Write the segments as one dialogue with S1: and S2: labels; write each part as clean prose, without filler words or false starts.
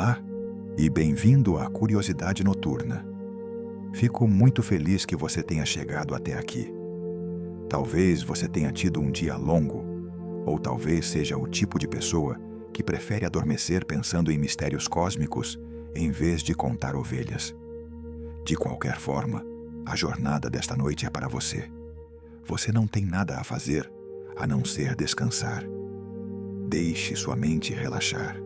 S1: Olá e bem-vindo à Curiosidade Noturna. Fico muito feliz que você tenha chegado até aqui. Talvez você tenha tido um dia longo, ou talvez seja o tipo de pessoa que prefere adormecer pensando em mistérios cósmicos em vez de contar ovelhas. De qualquer forma, a jornada desta noite é para você. Você não tem nada a fazer a não ser descansar. Deixe sua mente relaxar.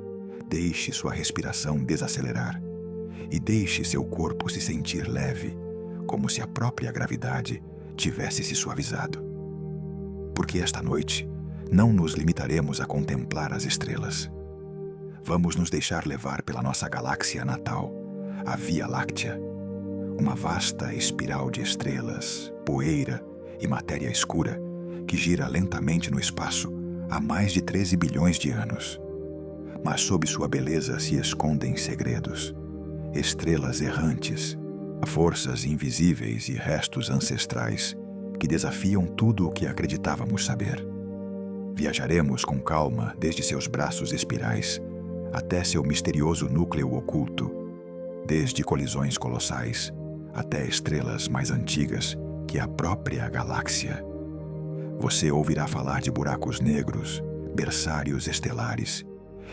S1: Deixe sua respiração desacelerar. E deixe seu corpo se sentir leve, como se a própria gravidade tivesse se suavizado. Porque esta noite não nos limitaremos a contemplar as estrelas. Vamos nos deixar levar pela nossa galáxia natal, a Via Láctea. Uma vasta espiral de estrelas, poeira e matéria escura que gira lentamente no espaço há mais de 13 bilhões de anos. Mas sob sua beleza se escondem segredos, estrelas errantes, forças invisíveis e restos ancestrais que desafiam tudo o que acreditávamos saber. Viajaremos com calma desde seus braços espirais até seu misterioso núcleo oculto, desde colisões colossais até estrelas mais antigas que a própria galáxia. Você ouvirá falar de buracos negros, berçários estelares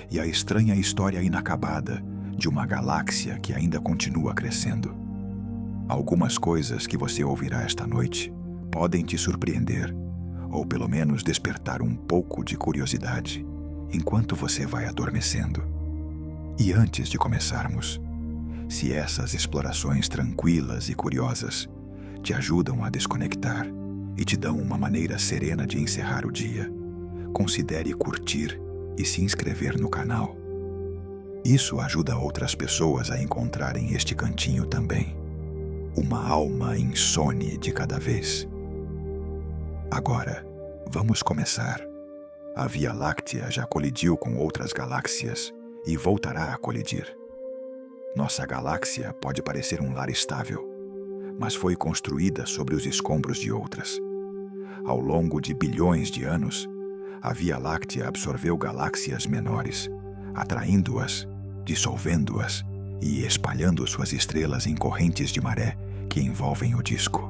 S1: e a estranha história inacabada de uma galáxia que ainda continua crescendo. Algumas coisas que você ouvirá esta noite podem te surpreender, ou pelo menos despertar um pouco de curiosidade enquanto você vai adormecendo. E antes de começarmos, se essas explorações tranquilas e curiosas te ajudam a desconectar e te dão uma maneira serena de encerrar o dia, considere curtir e se inscrever no canal. Isso ajuda outras pessoas a encontrarem este cantinho também. Uma alma insone de cada vez. Agora, vamos começar. A Via Láctea já colidiu com outras galáxias e voltará a colidir. Nossa galáxia pode parecer um lar estável, mas foi construída sobre os escombros de outras. Ao longo de bilhões de anos, a Via Láctea absorveu galáxias menores, atraindo-as, dissolvendo-as e espalhando suas estrelas em correntes de maré que envolvem o disco.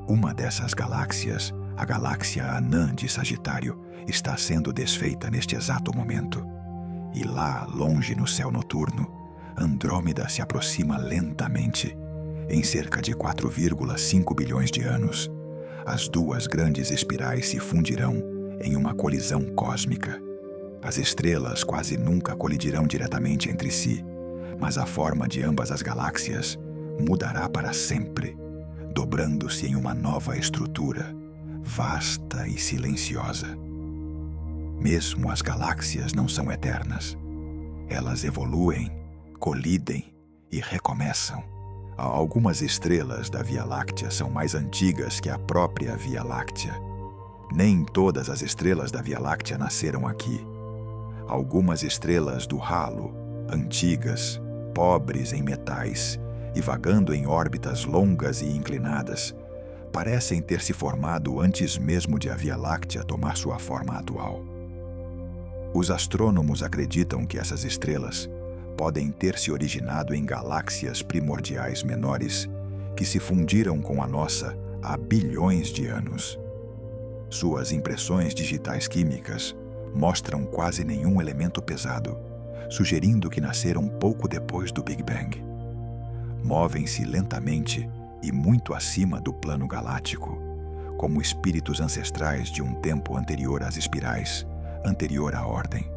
S1: Uma dessas galáxias, a galáxia anã de Sagitário, está sendo desfeita neste exato momento. E lá, longe no céu noturno, Andrômeda se aproxima lentamente. Em cerca de 4,5 bilhões de anos, as duas grandes espirais se fundirão em uma colisão cósmica. As estrelas quase nunca colidirão diretamente entre si, mas a forma de ambas as galáxias mudará para sempre, dobrando-se em uma nova estrutura, vasta e silenciosa. Mesmo as galáxias não são eternas. Elas evoluem, colidem e recomeçam. Algumas estrelas da Via Láctea são mais antigas que a própria Via Láctea. Nem todas as estrelas da Via Láctea nasceram aqui. Algumas estrelas do halo, antigas, pobres em metais e vagando em órbitas longas e inclinadas, parecem ter se formado antes mesmo de a Via Láctea tomar sua forma atual. Os astrônomos acreditam que essas estrelas podem ter se originado em galáxias primordiais menores que se fundiram com a nossa há bilhões de anos. Suas impressões digitais químicas mostram quase nenhum elemento pesado, sugerindo que nasceram pouco depois do Big Bang. Movem-se lentamente e muito acima do plano galáctico, como espíritos ancestrais de um tempo anterior às espirais, anterior à ordem.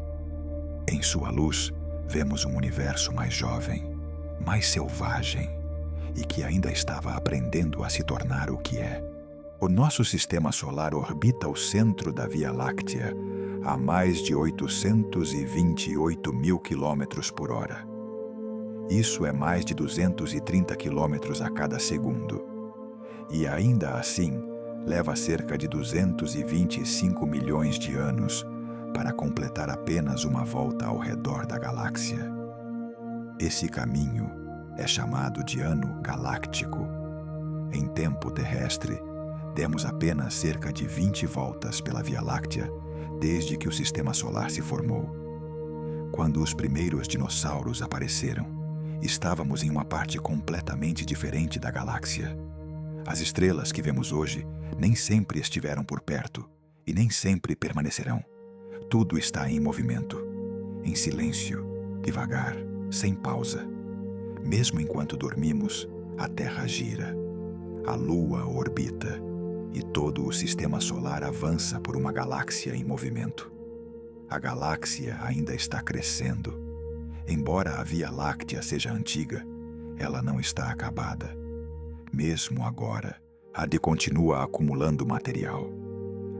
S1: Em sua luz, vemos um universo mais jovem, mais selvagem e que ainda estava aprendendo a se tornar o que é. O nosso sistema solar orbita o centro da Via Láctea a mais de 828 mil quilômetros por hora. Isso é mais de 230 quilômetros a cada segundo. E ainda assim, leva cerca de 225 milhões de anos para completar apenas uma volta ao redor da galáxia. Esse caminho é chamado de ano galáctico. Em tempo terrestre, demos apenas cerca de 20 voltas pela Via Láctea desde que o Sistema Solar se formou. Quando os primeiros dinossauros apareceram, estávamos em uma parte completamente diferente da galáxia. As estrelas que vemos hoje nem sempre estiveram por perto e nem sempre permanecerão. Tudo está em movimento, em silêncio, devagar, sem pausa. Mesmo enquanto dormimos, a Terra gira, a Lua orbita e todo o sistema solar avança por uma galáxia em movimento. A galáxia ainda está crescendo. Embora a Via Láctea seja antiga, ela não está acabada. Mesmo agora, a de continua acumulando material.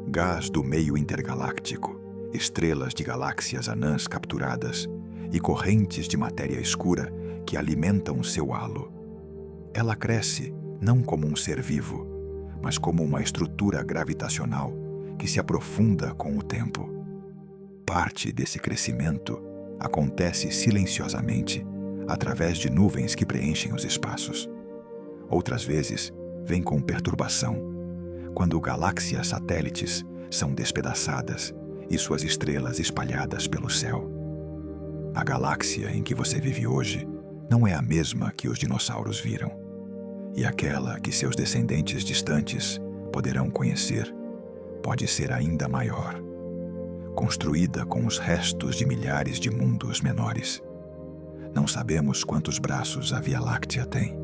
S1: Gás do meio intergaláctico, estrelas de galáxias anãs capturadas e correntes de matéria escura que alimentam seu halo. Ela cresce não como um ser vivo, mas como uma estrutura gravitacional que se aprofunda com o tempo. Parte desse crescimento acontece silenciosamente, através de nuvens que preenchem os espaços. Outras vezes, vem com perturbação, quando galáxias satélites são despedaçadas e suas estrelas espalhadas pelo céu. A galáxia em que você vive hoje não é a mesma que os dinossauros viram, e aquela que seus descendentes distantes poderão conhecer pode ser ainda maior, construída com os restos de milhares de mundos menores. Não sabemos quantos braços a Via Láctea tem.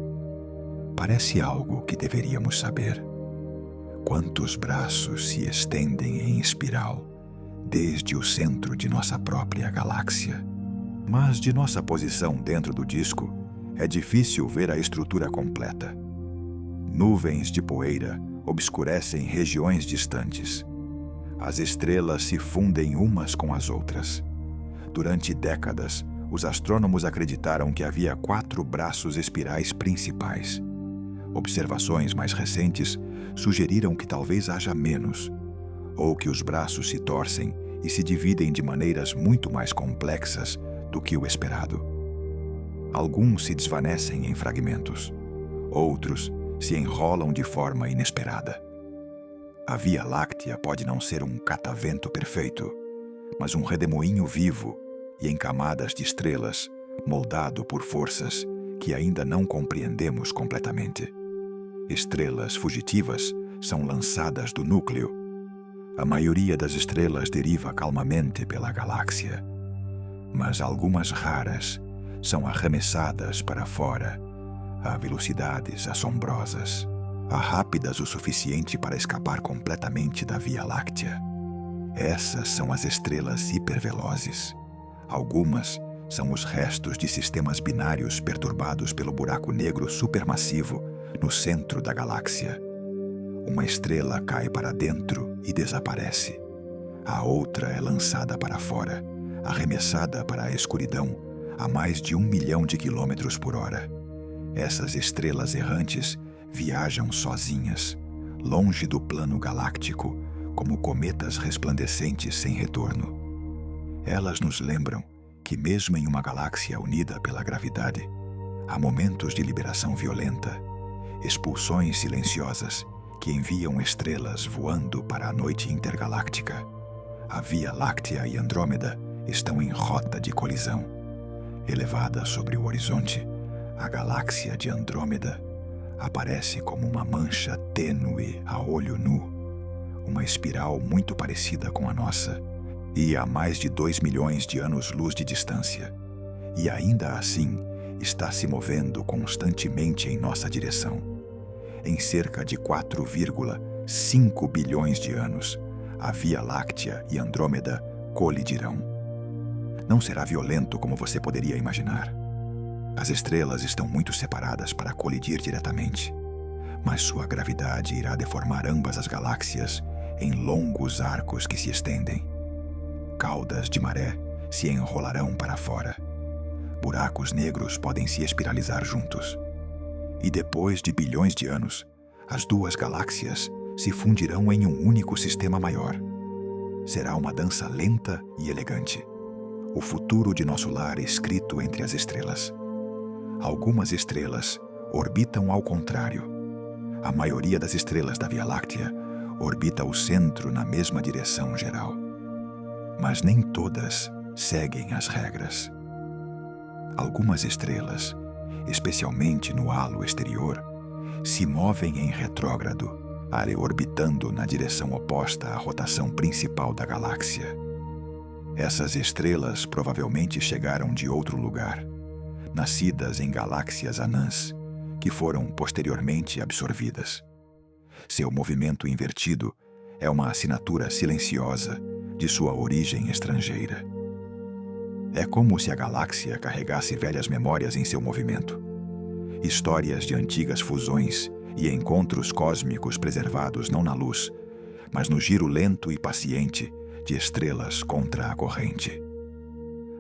S1: Parece algo que deveríamos saber. Quantos braços se estendem em espiral desde o centro de nossa própria galáxia? Mas de nossa posição dentro do disco, é difícil ver a estrutura completa. Nuvens de poeira obscurecem regiões distantes. As estrelas se fundem umas com as outras. Durante décadas, os astrônomos acreditaram que havia 4 braços espirais principais. Observações mais recentes sugeriram que talvez haja menos, ou que os braços se torcem e se dividem de maneiras muito mais complexas do que o esperado. Alguns se desvanecem em fragmentos, outros se enrolam de forma inesperada. A Via Láctea pode não ser um catavento perfeito, mas um redemoinho vivo e em camadas de estrelas, moldado por forças que ainda não compreendemos completamente. Estrelas fugitivas são lançadas do núcleo. A maioria das estrelas deriva calmamente pela galáxia, mas algumas raras são arremessadas para fora a velocidades assombrosas, rápidas o suficiente para escapar completamente da Via Láctea. Essas são as estrelas hipervelozes. Algumas são os restos de sistemas binários perturbados pelo buraco negro supermassivo no centro da galáxia. Uma estrela cai para dentro e desaparece. A outra é lançada para fora, arremessada para a escuridão a mais de 1 milhão de quilômetros por hora. Essas estrelas errantes viajam sozinhas, longe do plano galáctico, como cometas resplandecentes sem retorno. Elas nos lembram que mesmo em uma galáxia unida pela gravidade, há momentos de liberação violenta, expulsões silenciosas que enviam estrelas voando para a noite intergaláctica. A Via Láctea e Andrômeda estão em rota de colisão. Elevada sobre o horizonte, a galáxia de Andrômeda aparece como uma mancha tênue a olho nu, uma espiral muito parecida com a nossa, e a mais de 2 milhões de anos-luz de distância, e ainda assim está se movendo constantemente em nossa direção. Em cerca de 4,5 bilhões de anos, a Via Láctea e Andrômeda colidirão. Não será violento como você poderia imaginar. As estrelas estão muito separadas para colidir diretamente, mas sua gravidade irá deformar ambas as galáxias em longos arcos que se estendem. Caudas de maré se enrolarão para fora. Buracos negros podem se espiralizar juntos. E depois de bilhões de anos, as duas galáxias se fundirão em um único sistema maior. Será uma dança lenta e elegante. O futuro de nosso lar escrito entre as estrelas. Algumas estrelas orbitam ao contrário. A maioria das estrelas da Via Láctea orbita o centro na mesma direção geral. Mas nem todas seguem as regras. Algumas estrelas, especialmente no halo exterior, se movem em retrógrado, orbitando na direção oposta à rotação principal da galáxia. Essas estrelas provavelmente chegaram de outro lugar, nascidas em galáxias anãs, que foram posteriormente absorvidas. Seu movimento invertido é uma assinatura silenciosa de sua origem estrangeira. É como se a galáxia carregasse velhas memórias em seu movimento. Histórias de antigas fusões e encontros cósmicos preservados não na luz, mas no giro lento e paciente de estrelas contra a corrente.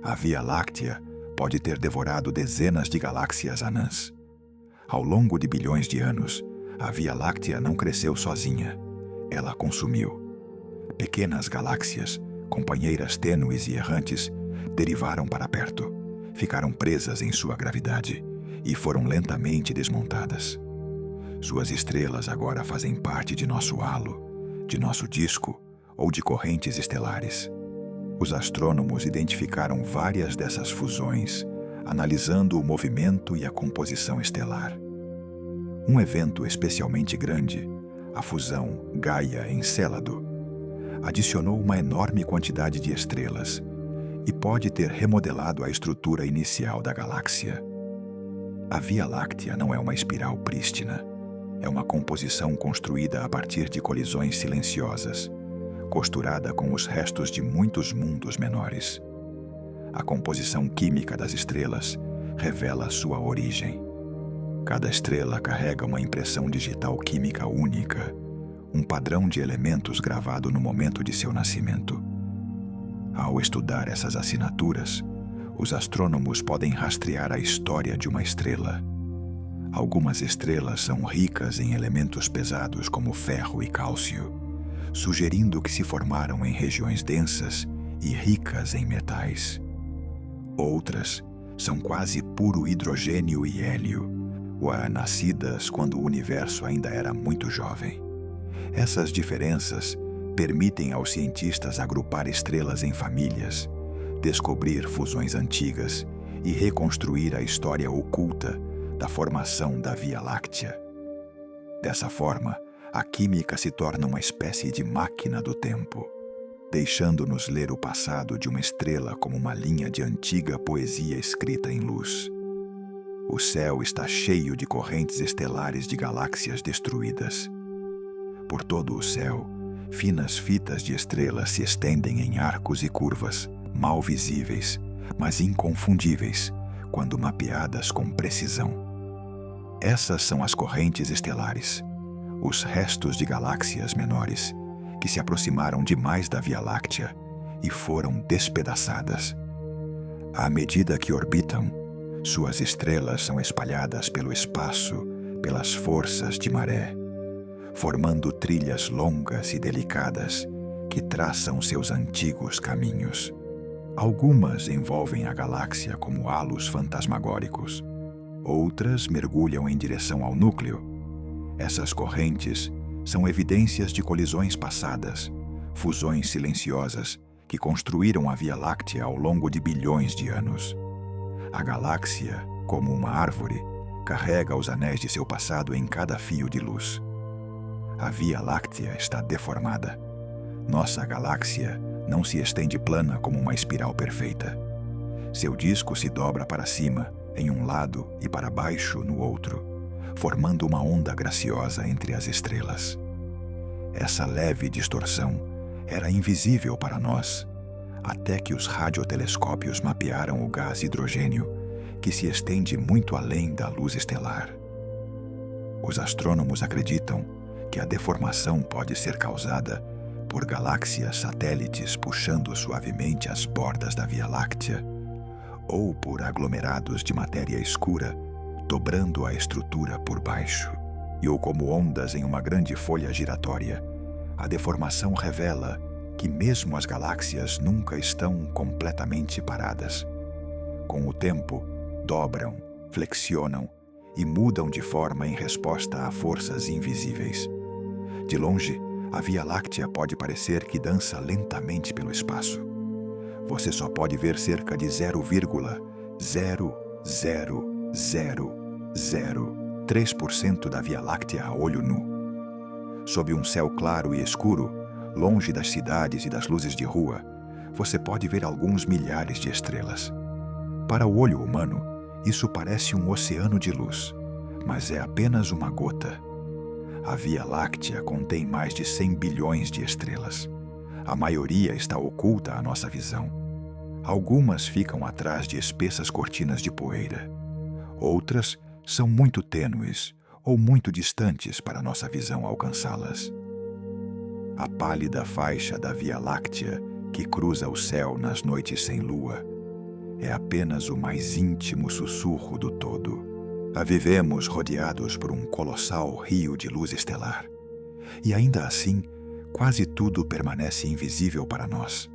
S1: A Via Láctea pode ter devorado dezenas de galáxias anãs. Ao longo de bilhões de anos, a Via Láctea não cresceu sozinha. Ela consumiu. Pequenas galáxias, companheiras tênues e errantes, derivaram para perto, ficaram presas em sua gravidade e foram lentamente desmontadas. Suas estrelas agora fazem parte de nosso halo, de nosso disco ou de correntes estelares. Os astrônomos identificaram várias dessas fusões, analisando o movimento e a composição estelar. Um evento especialmente grande, a fusão Gaia-Encélado, adicionou uma enorme quantidade de estrelas e pode ter remodelado a estrutura inicial da galáxia. A Via Láctea não é uma espiral prístina. É uma composição construída a partir de colisões silenciosas, costurada com os restos de muitos mundos menores. A composição química das estrelas revela sua origem. Cada estrela carrega uma impressão digital química única, um padrão de elementos gravado no momento de seu nascimento. Ao estudar essas assinaturas, os astrônomos podem rastrear a história de uma estrela. Algumas estrelas são ricas em elementos pesados como ferro e cálcio, sugerindo que se formaram em regiões densas e ricas em metais. Outras são quase puro hidrogênio e hélio, nascidas quando o universo ainda era muito jovem. Essas diferenças permitem aos cientistas agrupar estrelas em famílias, descobrir fusões antigas e reconstruir a história oculta da formação da Via Láctea. Dessa forma, a química se torna uma espécie de máquina do tempo, deixando-nos ler o passado de uma estrela como uma linha de antiga poesia escrita em luz. O céu está cheio de correntes estelares de galáxias destruídas. Por todo o céu, finas fitas de estrelas se estendem em arcos e curvas, mal visíveis, mas inconfundíveis, quando mapeadas com precisão. Essas são as correntes estelares, os restos de galáxias menores que se aproximaram demais da Via Láctea e foram despedaçadas. À medida que orbitam, suas estrelas são espalhadas pelo espaço pelas forças de maré, formando trilhas longas e delicadas que traçam seus antigos caminhos. Algumas envolvem a galáxia como halos fantasmagóricos, outras mergulham em direção ao núcleo. Essas correntes são evidências de colisões passadas, fusões silenciosas que construíram a Via Láctea ao longo de bilhões de anos. A galáxia, como uma árvore, carrega os anéis de seu passado em cada fio de luz. A Via Láctea está deformada. Nossa galáxia não se estende plana como uma espiral perfeita. Seu disco se dobra para cima, em um lado, e para baixo, no outro, formando uma onda graciosa entre as estrelas. Essa leve distorção era invisível para nós, até que os radiotelescópios mapearam o gás hidrogênio, que se estende muito além da luz estelar. Os astrônomos acreditam que a deformação pode ser causada por galáxias satélites puxando suavemente as bordas da Via Láctea, ou por aglomerados de matéria escura dobrando a estrutura por baixo, ou como ondas em uma grande folha giratória. A deformação revela que mesmo as galáxias nunca estão completamente paradas. Com o tempo, dobram, flexionam e mudam de forma em resposta a forças invisíveis. De longe, a Via Láctea pode parecer que dança lentamente pelo espaço. você só pode ver cerca de 0,00003% da Via Láctea a olho nu. Sob um céu claro e escuro, longe das cidades e das luzes de rua, você pode ver alguns milhares de estrelas. Para o olho humano, isso parece um oceano de luz, mas é apenas uma gota. A Via Láctea contém mais de 100 bilhões de estrelas. A maioria está oculta à nossa visão. Algumas ficam atrás de espessas cortinas de poeira. Outras são muito tênues ou muito distantes para nossa visão alcançá-las. A pálida faixa da Via Láctea que cruza o céu nas noites sem lua é apenas o mais íntimo sussurro do todo. A vivemos rodeados por um colossal rio de luz estelar. E ainda assim, quase tudo permanece invisível para nós,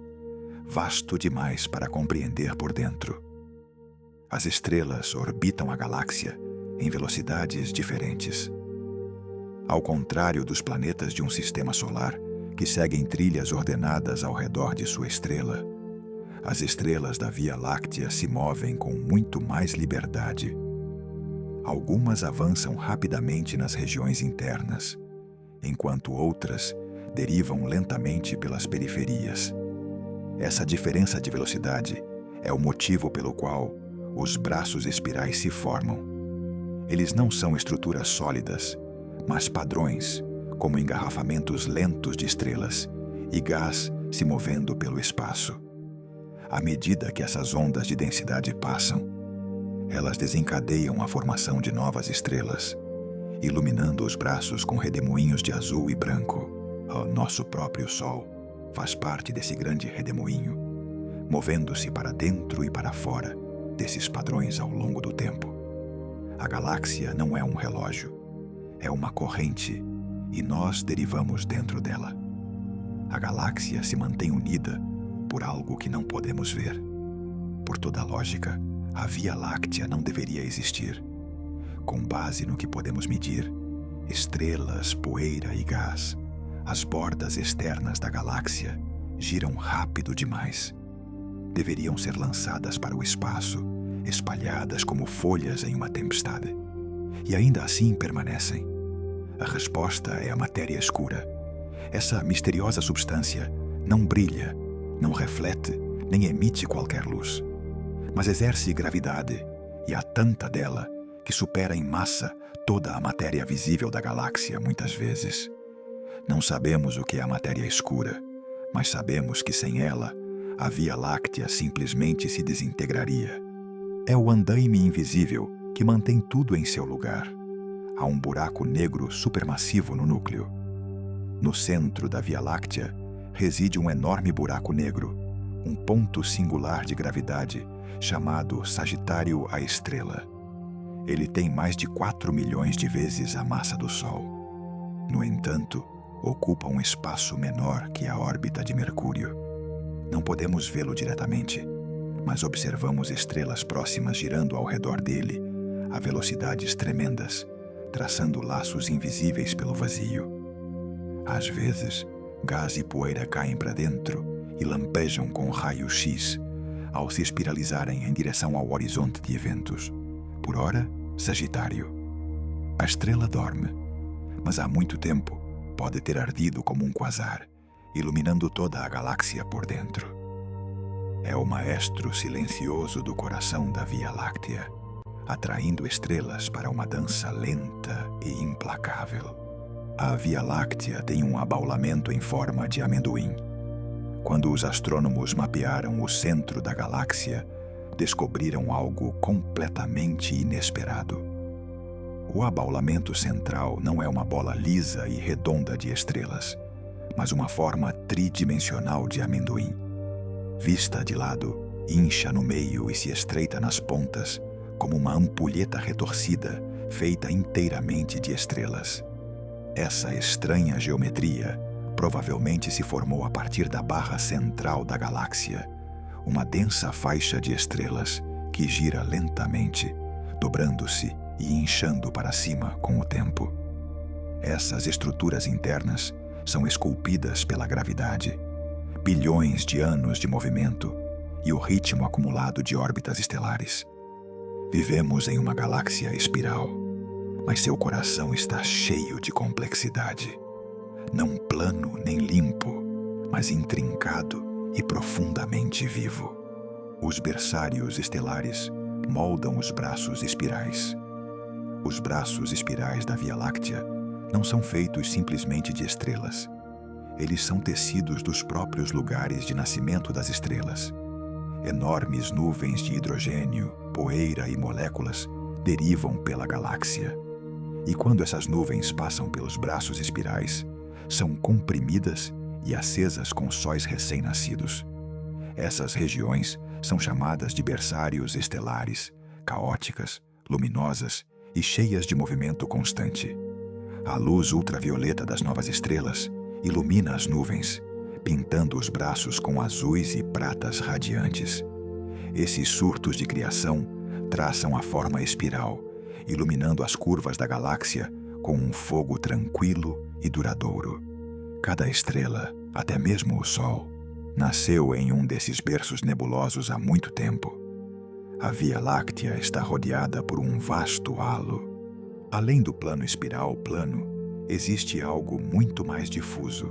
S1: vasto demais para compreender por dentro. As estrelas orbitam a galáxia em velocidades diferentes. Ao contrário dos planetas de um sistema solar, que seguem trilhas ordenadas ao redor de sua estrela, as estrelas da Via Láctea se movem com muito mais liberdade. Algumas avançam rapidamente nas regiões internas, enquanto outras derivam lentamente pelas periferias. Essa diferença de velocidade é o motivo pelo qual os braços espirais se formam. Eles não são estruturas sólidas, mas padrões, como engarrafamentos lentos de estrelas e gás se movendo pelo espaço. À medida que essas ondas de densidade passam, elas desencadeiam a formação de novas estrelas, iluminando os braços com redemoinhos de azul e branco. O nosso próprio Sol faz parte desse grande redemoinho, movendo-se para dentro e para fora desses padrões ao longo do tempo. A galáxia não é um relógio, é uma corrente e nós derivamos dentro dela. A galáxia se mantém unida por algo que não podemos ver. Por toda lógica, a Via Láctea não deveria existir. Com base no que podemos medir, estrelas, poeira e gás, as bordas externas da galáxia giram rápido demais. Deveriam ser lançadas para o espaço, espalhadas como folhas em uma tempestade. E ainda assim permanecem. A resposta é a matéria escura. Essa misteriosa substância não brilha, não reflete, nem emite qualquer luz, mas exerce gravidade, e há tanta dela que supera em massa toda a matéria visível da galáxia muitas vezes. Não sabemos o que é a matéria escura, mas sabemos que sem ela, a Via Láctea simplesmente se desintegraria. É o andaime invisível que mantém tudo em seu lugar. Há um buraco negro supermassivo no núcleo. No centro da Via Láctea reside um enorme buraco negro, um ponto singular de gravidade chamado Sagitário A Estrela. Ele tem mais de 4 milhões de vezes a massa do Sol. No entanto, ocupa um espaço menor que a órbita de Mercúrio. Não podemos vê-lo diretamente, mas observamos estrelas próximas girando ao redor dele a velocidades tremendas, traçando laços invisíveis pelo vazio. Às vezes, gás e poeira caem para dentro e lampejam com raio-x ao se espiralizarem em direção ao horizonte de eventos. Por ora, Sagitário. A estrela dorme, mas há muito tempo pode ter ardido como um quasar, iluminando toda a galáxia por dentro. É o maestro silencioso do coração da Via Láctea, atraindo estrelas para uma dança lenta e implacável. A Via Láctea tem um abaulamento em forma de amendoim. Quando os astrônomos mapearam o centro da galáxia, descobriram algo completamente inesperado. O abaulamento central não é uma bola lisa e redonda de estrelas, mas uma forma tridimensional de amendoim. Vista de lado, incha no meio e se estreita nas pontas, como uma ampulheta retorcida, feita inteiramente de estrelas. Essa estranha geometria provavelmente se formou a partir da barra central da galáxia, uma densa faixa de estrelas que gira lentamente, dobrando-se e inchando para cima com o tempo. Essas estruturas internas são esculpidas pela gravidade. Bilhões de anos de movimento, e o ritmo acumulado de órbitas estelares. Vivemos em uma galáxia espiral, mas seu coração está cheio de complexidade. Não plano nem limpo, mas intrincado e profundamente vivo. Os berçários estelares moldam os braços espirais. Os braços espirais da Via Láctea não são feitos simplesmente de estrelas. Eles são tecidos dos próprios lugares de nascimento das estrelas. Enormes nuvens de hidrogênio, poeira e moléculas derivam pela galáxia. E quando essas nuvens passam pelos braços espirais, são comprimidas e acesas com sóis recém-nascidos. Essas regiões são chamadas de berçários estelares, caóticas, luminosas e cheias de movimento constante. A luz ultravioleta das novas estrelas ilumina as nuvens, pintando os braços com azuis e pratas radiantes. Esses surtos de criação traçam a forma espiral, iluminando as curvas da galáxia com um fogo tranquilo e duradouro. Cada estrela, até mesmo o Sol, nasceu em um desses berços nebulosos há muito tempo. A Via Láctea está rodeada por um vasto halo. Além do plano espiral plano, existe algo muito mais difuso,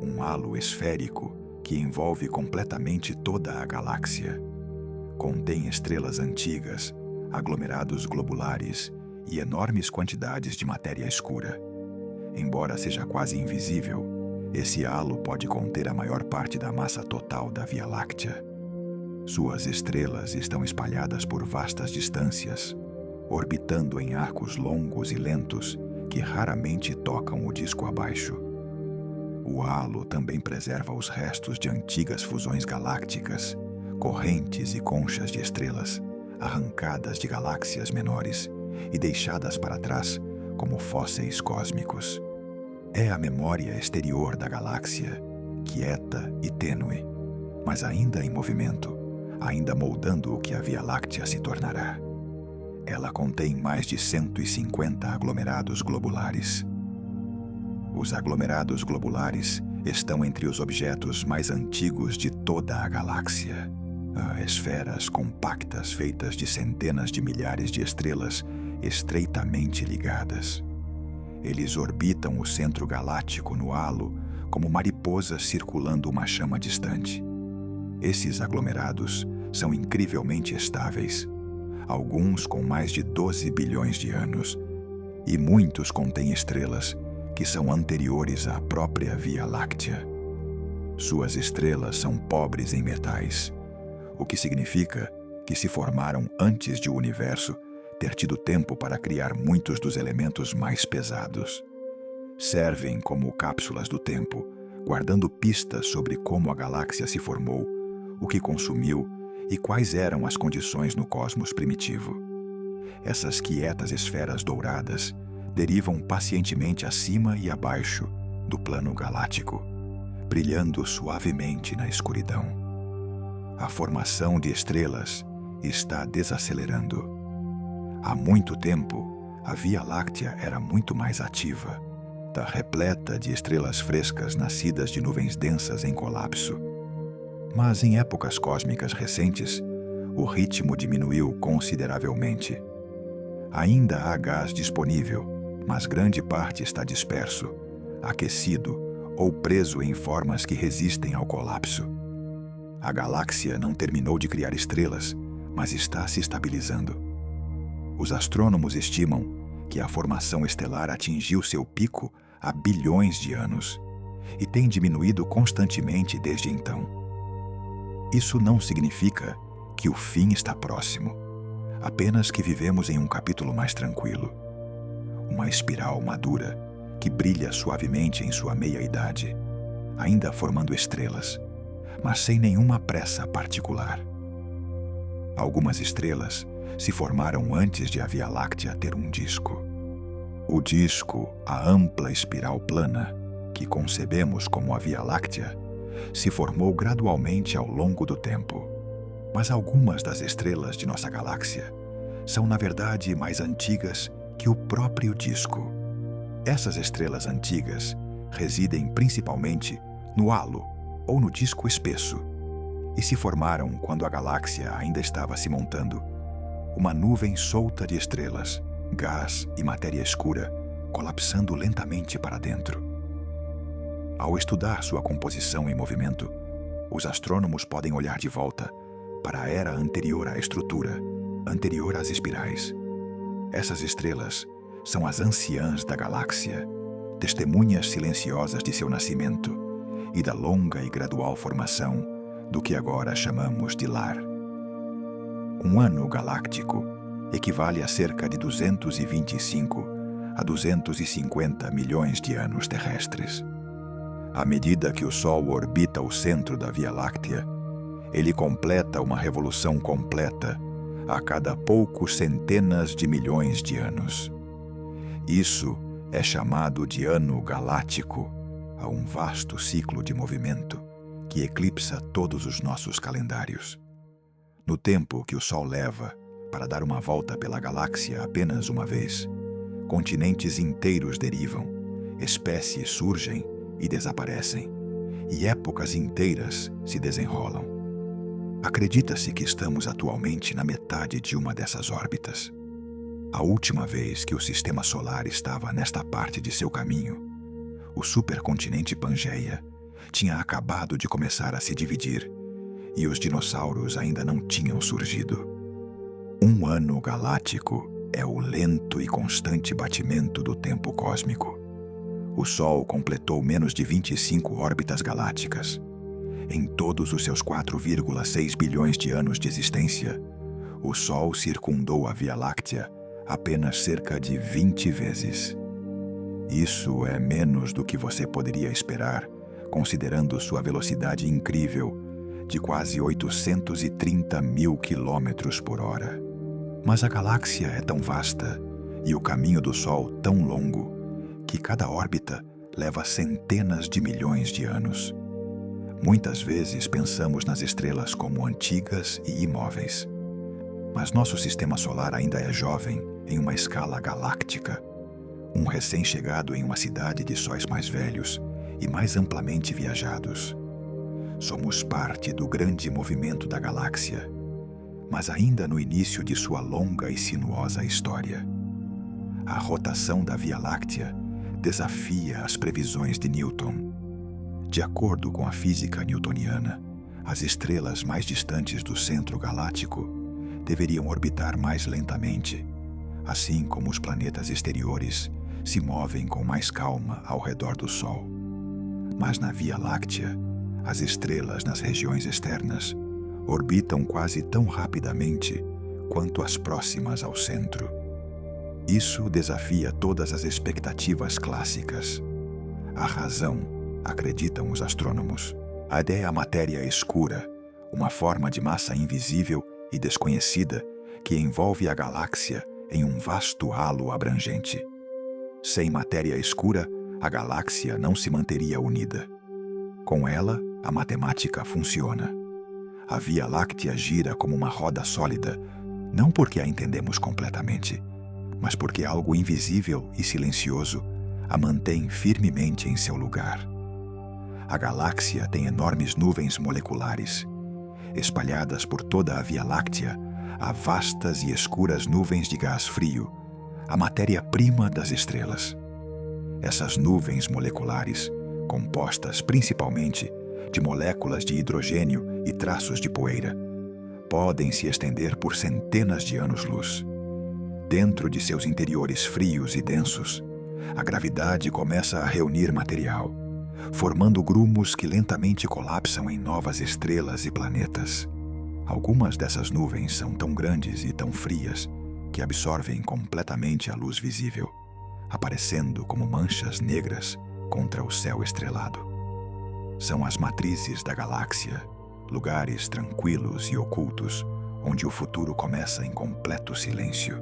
S1: um halo esférico que envolve completamente toda a galáxia. Contém estrelas antigas, aglomerados globulares e enormes quantidades de matéria escura. Embora seja quase invisível, esse halo pode conter a maior parte da massa total da Via Láctea. Suas estrelas estão espalhadas por vastas distâncias, orbitando em arcos longos e lentos que raramente tocam o disco abaixo. O halo também preserva os restos de antigas fusões galácticas, correntes e conchas de estrelas, arrancadas de galáxias menores e deixadas para trás como fósseis cósmicos. É a memória exterior da galáxia, quieta e tênue, mas ainda em movimento, ainda moldando o que a Via Láctea se tornará. Ela contém mais de 150 aglomerados globulares. Os aglomerados globulares estão entre os objetos mais antigos de toda a galáxia. Esferas compactas feitas de centenas de milhares de estrelas estreitamente ligadas. Eles orbitam o centro galáctico no halo como mariposas circulando uma chama distante. Esses aglomerados são incrivelmente estáveis, alguns com mais de 12 bilhões de anos, e muitos contêm estrelas que são anteriores à própria Via Láctea. Suas estrelas são pobres em metais, o que significa que se formaram antes de o universo ter tido tempo para criar muitos dos elementos mais pesados. Servem como cápsulas do tempo, guardando pistas sobre como a galáxia se formou, o que consumiu e quais eram as condições no cosmos primitivo. Essas quietas esferas douradas derivam pacientemente acima e abaixo do plano galáctico, brilhando suavemente na escuridão. A formação de estrelas está desacelerando. Há muito tempo, a Via Láctea era muito mais ativa, repleta de estrelas frescas nascidas de nuvens densas em colapso. Mas em épocas cósmicas recentes, o ritmo diminuiu consideravelmente. Ainda há gás disponível, mas grande parte está disperso, aquecido ou preso em formas que resistem ao colapso. A galáxia não terminou de criar estrelas, mas está se estabilizando. Os astrônomos estimam que a formação estelar atingiu seu pico há bilhões de anos e tem diminuído constantemente desde então. Isso não significa que o fim está próximo, apenas que vivemos em um capítulo mais tranquilo. Uma espiral madura que brilha suavemente em sua meia-idade, ainda formando estrelas, mas sem nenhuma pressa particular. Algumas estrelas se formaram antes de a Via Láctea ter um disco. O disco, a ampla espiral plana, que concebemos como a Via Láctea, se formou gradualmente ao longo do tempo. Mas algumas das estrelas de nossa galáxia são, na verdade, mais antigas que o próprio disco. Essas estrelas antigas residem principalmente no halo ou no disco espesso, e se formaram quando a galáxia ainda estava se montando. Uma nuvem solta de estrelas, gás e matéria escura, colapsando lentamente para dentro. Ao estudar sua composição e movimento, os astrônomos podem olhar de volta para a era anterior à estrutura, anterior às espirais. Essas estrelas são as anciãs da galáxia, testemunhas silenciosas de seu nascimento e da longa e gradual formação do que agora chamamos de lar. Um ano galáctico equivale a cerca de 225 a 250 milhões de anos terrestres. À medida que o Sol orbita o centro da Via Láctea, ele completa uma revolução completa a cada poucos centenas de milhões de anos. Isso é chamado de ano galáctico, a um vasto ciclo de movimento que eclipsa todos os nossos calendários. No tempo que o Sol leva para dar uma volta pela galáxia apenas uma vez, continentes inteiros derivam, espécies surgem e desaparecem, e épocas inteiras se desenrolam. Acredita-se que estamos atualmente na metade de uma dessas órbitas. A última vez que o Sistema Solar estava nesta parte de seu caminho, o supercontinente Pangeia tinha acabado de começar a se dividir e os dinossauros ainda não tinham surgido. Um ano galáctico é o lento e constante batimento do tempo cósmico. O Sol completou menos de 25 órbitas galácticas. Em todos os seus 4,6 bilhões de anos de existência, o Sol circundou a Via Láctea apenas cerca de 20 vezes. Isso é menos do que você poderia esperar, considerando sua velocidade incrível de quase 830 mil quilômetros por hora. Mas a galáxia é tão vasta e o caminho do Sol tão longo que cada órbita leva centenas de milhões de anos. Muitas vezes pensamos nas estrelas como antigas e imóveis. Mas nosso sistema solar ainda é jovem em uma escala galáctica, um recém-chegado em uma cidade de sóis mais velhos e mais amplamente viajados. Somos parte do grande movimento da galáxia, mas ainda no início de sua longa e sinuosa história. A rotação da Via Láctea desafia as previsões de Newton. De acordo com a física newtoniana, as estrelas mais distantes do centro galáctico deveriam orbitar mais lentamente, assim como os planetas exteriores se movem com mais calma ao redor do Sol. Mas na Via Láctea, as estrelas nas regiões externas orbitam quase tão rapidamente quanto as próximas ao centro. Isso desafia todas as expectativas clássicas. A razão, acreditam os astrônomos, é a matéria escura, uma forma de massa invisível e desconhecida que envolve a galáxia em um vasto halo abrangente. Sem matéria escura, a galáxia não se manteria unida. Com ela, a matemática funciona. A Via Láctea gira como uma roda sólida, não porque a entendemos completamente, mas porque algo invisível e silencioso a mantém firmemente em seu lugar. A galáxia tem enormes nuvens moleculares. Espalhadas por toda a Via Láctea, há vastas e escuras nuvens de gás frio, a matéria-prima das estrelas. Essas nuvens moleculares, compostas principalmente de moléculas de hidrogênio e traços de poeira, podem se estender por centenas de anos-luz. Dentro de seus interiores frios e densos, a gravidade começa a reunir material, formando grumos que lentamente colapsam em novas estrelas e planetas. Algumas dessas nuvens são tão grandes e tão frias que absorvem completamente a luz visível, aparecendo como manchas negras contra o céu estrelado. São as matrizes da galáxia, lugares tranquilos e ocultos onde o futuro começa em completo silêncio,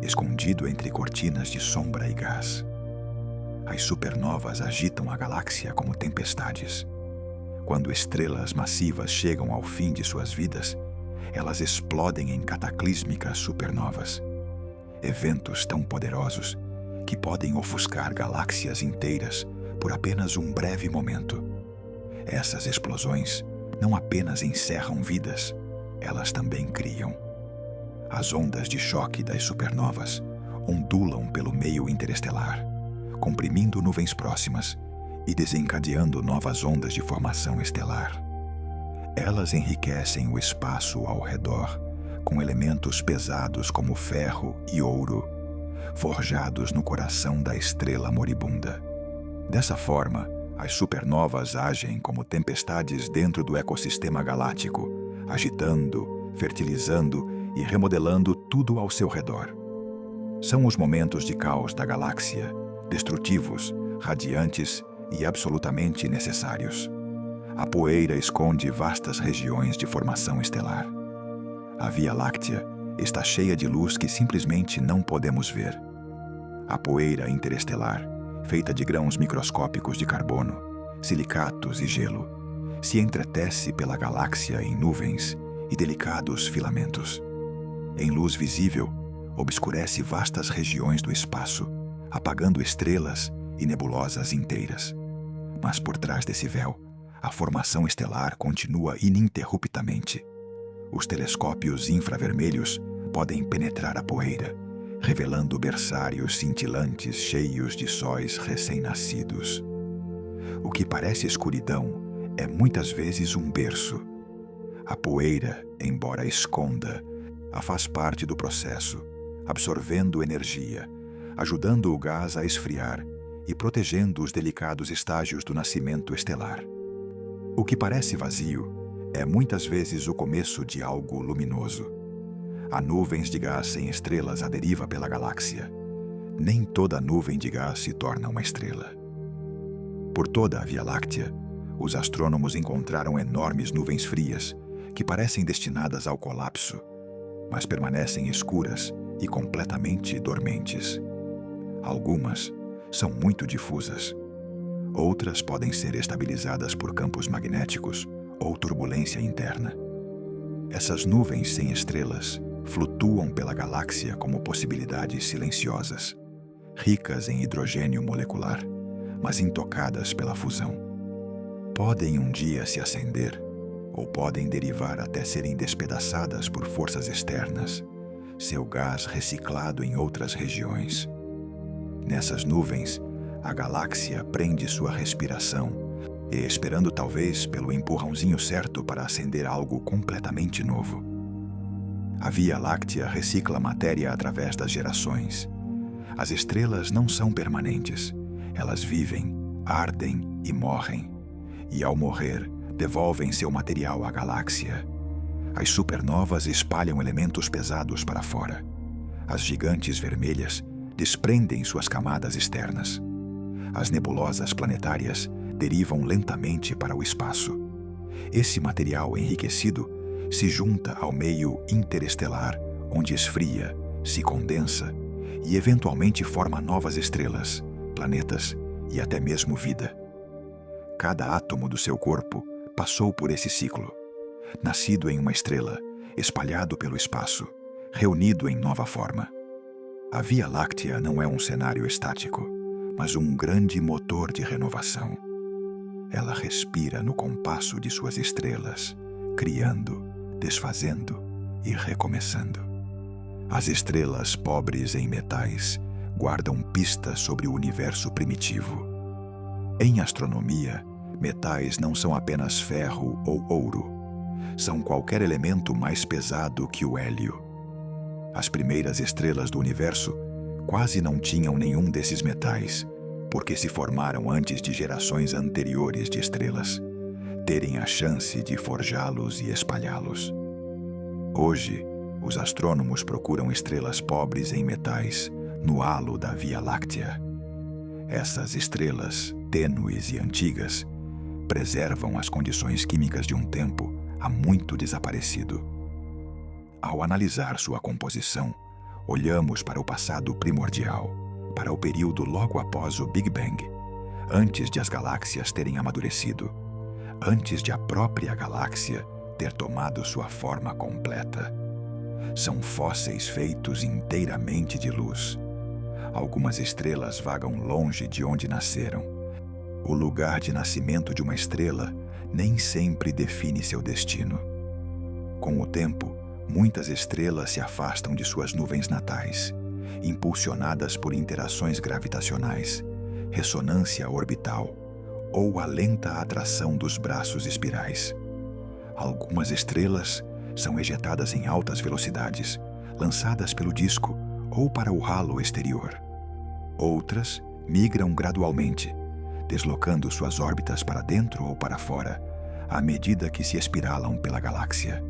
S1: escondido entre cortinas de sombra e gás. As supernovas agitam a galáxia como tempestades. Quando estrelas massivas chegam ao fim de suas vidas, elas explodem em cataclísmicas supernovas. Eventos tão poderosos que podem ofuscar galáxias inteiras por apenas um breve momento. Essas explosões não apenas encerram vidas, elas também criam. As ondas de choque das supernovas ondulam pelo meio interestelar, comprimindo nuvens próximas e desencadeando novas ondas de formação estelar. Elas enriquecem o espaço ao redor com elementos pesados como ferro e ouro, forjados no coração da estrela moribunda. Dessa forma, as supernovas agem como tempestades dentro do ecossistema galáctico, agitando, fertilizando e remodelando tudo ao seu redor. São os momentos de caos da galáxia, destrutivos, radiantes e absolutamente necessários. A poeira esconde vastas regiões de formação estelar. A Via Láctea está cheia de luz que simplesmente não podemos ver. A poeira interestelar, feita de grãos microscópicos de carbono, silicatos e gelo, se entretece pela galáxia em nuvens e delicados filamentos. Em luz visível, obscurece vastas regiões do espaço, apagando estrelas e nebulosas inteiras. Mas por trás desse véu, a formação estelar continua ininterruptamente. Os telescópios infravermelhos podem penetrar a poeira, revelando berçários cintilantes cheios de sóis recém-nascidos. O que parece escuridão é muitas vezes um berço. A poeira, embora esconda, a faz parte do processo, absorvendo energia, ajudando o gás a esfriar e protegendo os delicados estágios do nascimento estelar. O que parece vazio é muitas vezes o começo de algo luminoso. Há nuvens de gás sem estrelas à deriva pela galáxia. Nem toda nuvem de gás se torna uma estrela. Por toda a Via Láctea, os astrônomos encontraram enormes nuvens frias que parecem destinadas ao colapso, mas permanecem escuras e completamente dormentes. Algumas são muito difusas. Outras podem ser estabilizadas por campos magnéticos ou turbulência interna. Essas nuvens sem estrelas flutuam pela galáxia como possibilidades silenciosas, ricas em hidrogênio molecular, mas intocadas pela fusão. Podem um dia se acender, ou podem derivar até serem despedaçadas por forças externas, seu gás reciclado em outras regiões. Nessas nuvens, a galáxia prende sua respiração e esperando talvez pelo empurrãozinho certo para acender algo completamente novo. A Via Láctea recicla a matéria através das gerações. As estrelas não são permanentes. Elas vivem, ardem e morrem. E ao morrer, devolvem seu material à galáxia. As supernovas espalham elementos pesados para fora. As gigantes vermelhas desprendem suas camadas externas. As nebulosas planetárias derivam lentamente para o espaço. Esse material enriquecido se junta ao meio interestelar, onde esfria, se condensa e eventualmente forma novas estrelas, planetas e até mesmo vida. Cada átomo do seu corpo passou por esse ciclo. Nascido em uma estrela, espalhado pelo espaço, reunido em nova forma. A Via Láctea não é um cenário estático, mas um grande motor de renovação. Ela respira no compasso de suas estrelas, criando, desfazendo e recomeçando. As estrelas pobres em metais guardam pistas sobre o universo primitivo. Em astronomia, metais não são apenas ferro ou ouro. São qualquer elemento mais pesado que o hélio. As primeiras estrelas do universo quase não tinham nenhum desses metais, porque se formaram antes de gerações anteriores de estrelas terem a chance de forjá-los e espalhá-los. Hoje, os astrônomos procuram estrelas pobres em metais no halo da Via Láctea. Essas estrelas, tênues e antigas, preservam as condições químicas de um tempo há muito desaparecido. Ao analisar sua composição, olhamos para o passado primordial, para o período logo após o Big Bang, antes de as galáxias terem amadurecido, antes de a própria galáxia ter tomado sua forma completa. São fósseis feitos inteiramente de luz. Algumas estrelas vagam longe de onde nasceram. O lugar de nascimento de uma estrela nem sempre define seu destino. Com o tempo, muitas estrelas se afastam de suas nuvens natais, impulsionadas por interações gravitacionais, ressonância orbital ou a lenta atração dos braços espirais. Algumas estrelas são ejetadas em altas velocidades, lançadas pelo disco ou para o halo exterior. Outras migram gradualmente, deslocando suas órbitas para dentro ou para fora, à medida que se espiralam pela galáxia.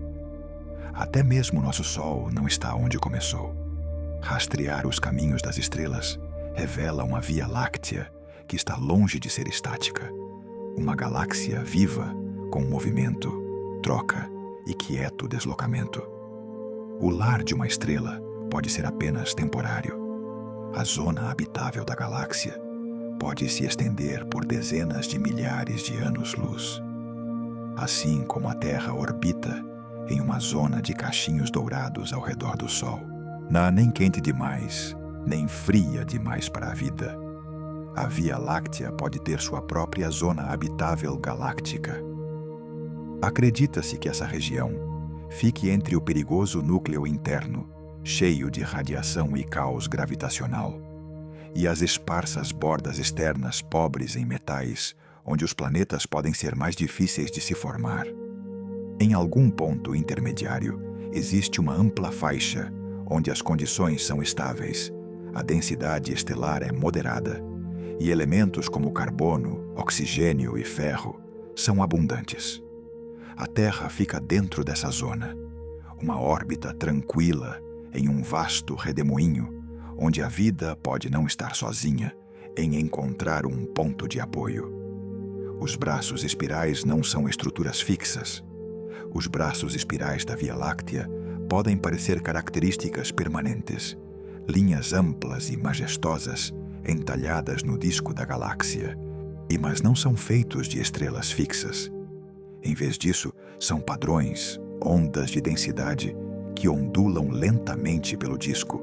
S1: Até mesmo nosso Sol não está onde começou. Rastrear os caminhos das estrelas revela uma Via Láctea que está longe de ser estática, uma galáxia viva com movimento, troca e quieto deslocamento. O lar de uma estrela pode ser apenas temporário. A zona habitável da galáxia pode se estender por dezenas de milhares de anos-luz. Assim como a Terra orbita em uma zona de cachinhos dourados ao redor do Sol. Não há nem quente demais, nem fria demais para a vida. A Via Láctea pode ter sua própria zona habitável galáctica. Acredita-se que essa região fique entre o perigoso núcleo interno, cheio de radiação e caos gravitacional, e as esparsas bordas externas pobres em metais, onde os planetas podem ser mais difíceis de se formar. Em algum ponto intermediário, existe uma ampla faixa, onde as condições são estáveis, a densidade estelar é moderada, e elementos como carbono, oxigênio e ferro são abundantes. A Terra fica dentro dessa zona, uma órbita tranquila em um vasto redemoinho, onde a vida pode não estar sozinha em encontrar um ponto de apoio. Os braços espirais não são estruturas fixas. Os braços espirais da Via Láctea podem parecer características permanentes, linhas amplas e majestosas entalhadas no disco da galáxia, mas não são feitos de estrelas fixas. Em vez disso, são padrões, ondas de densidade que ondulam lentamente pelo disco,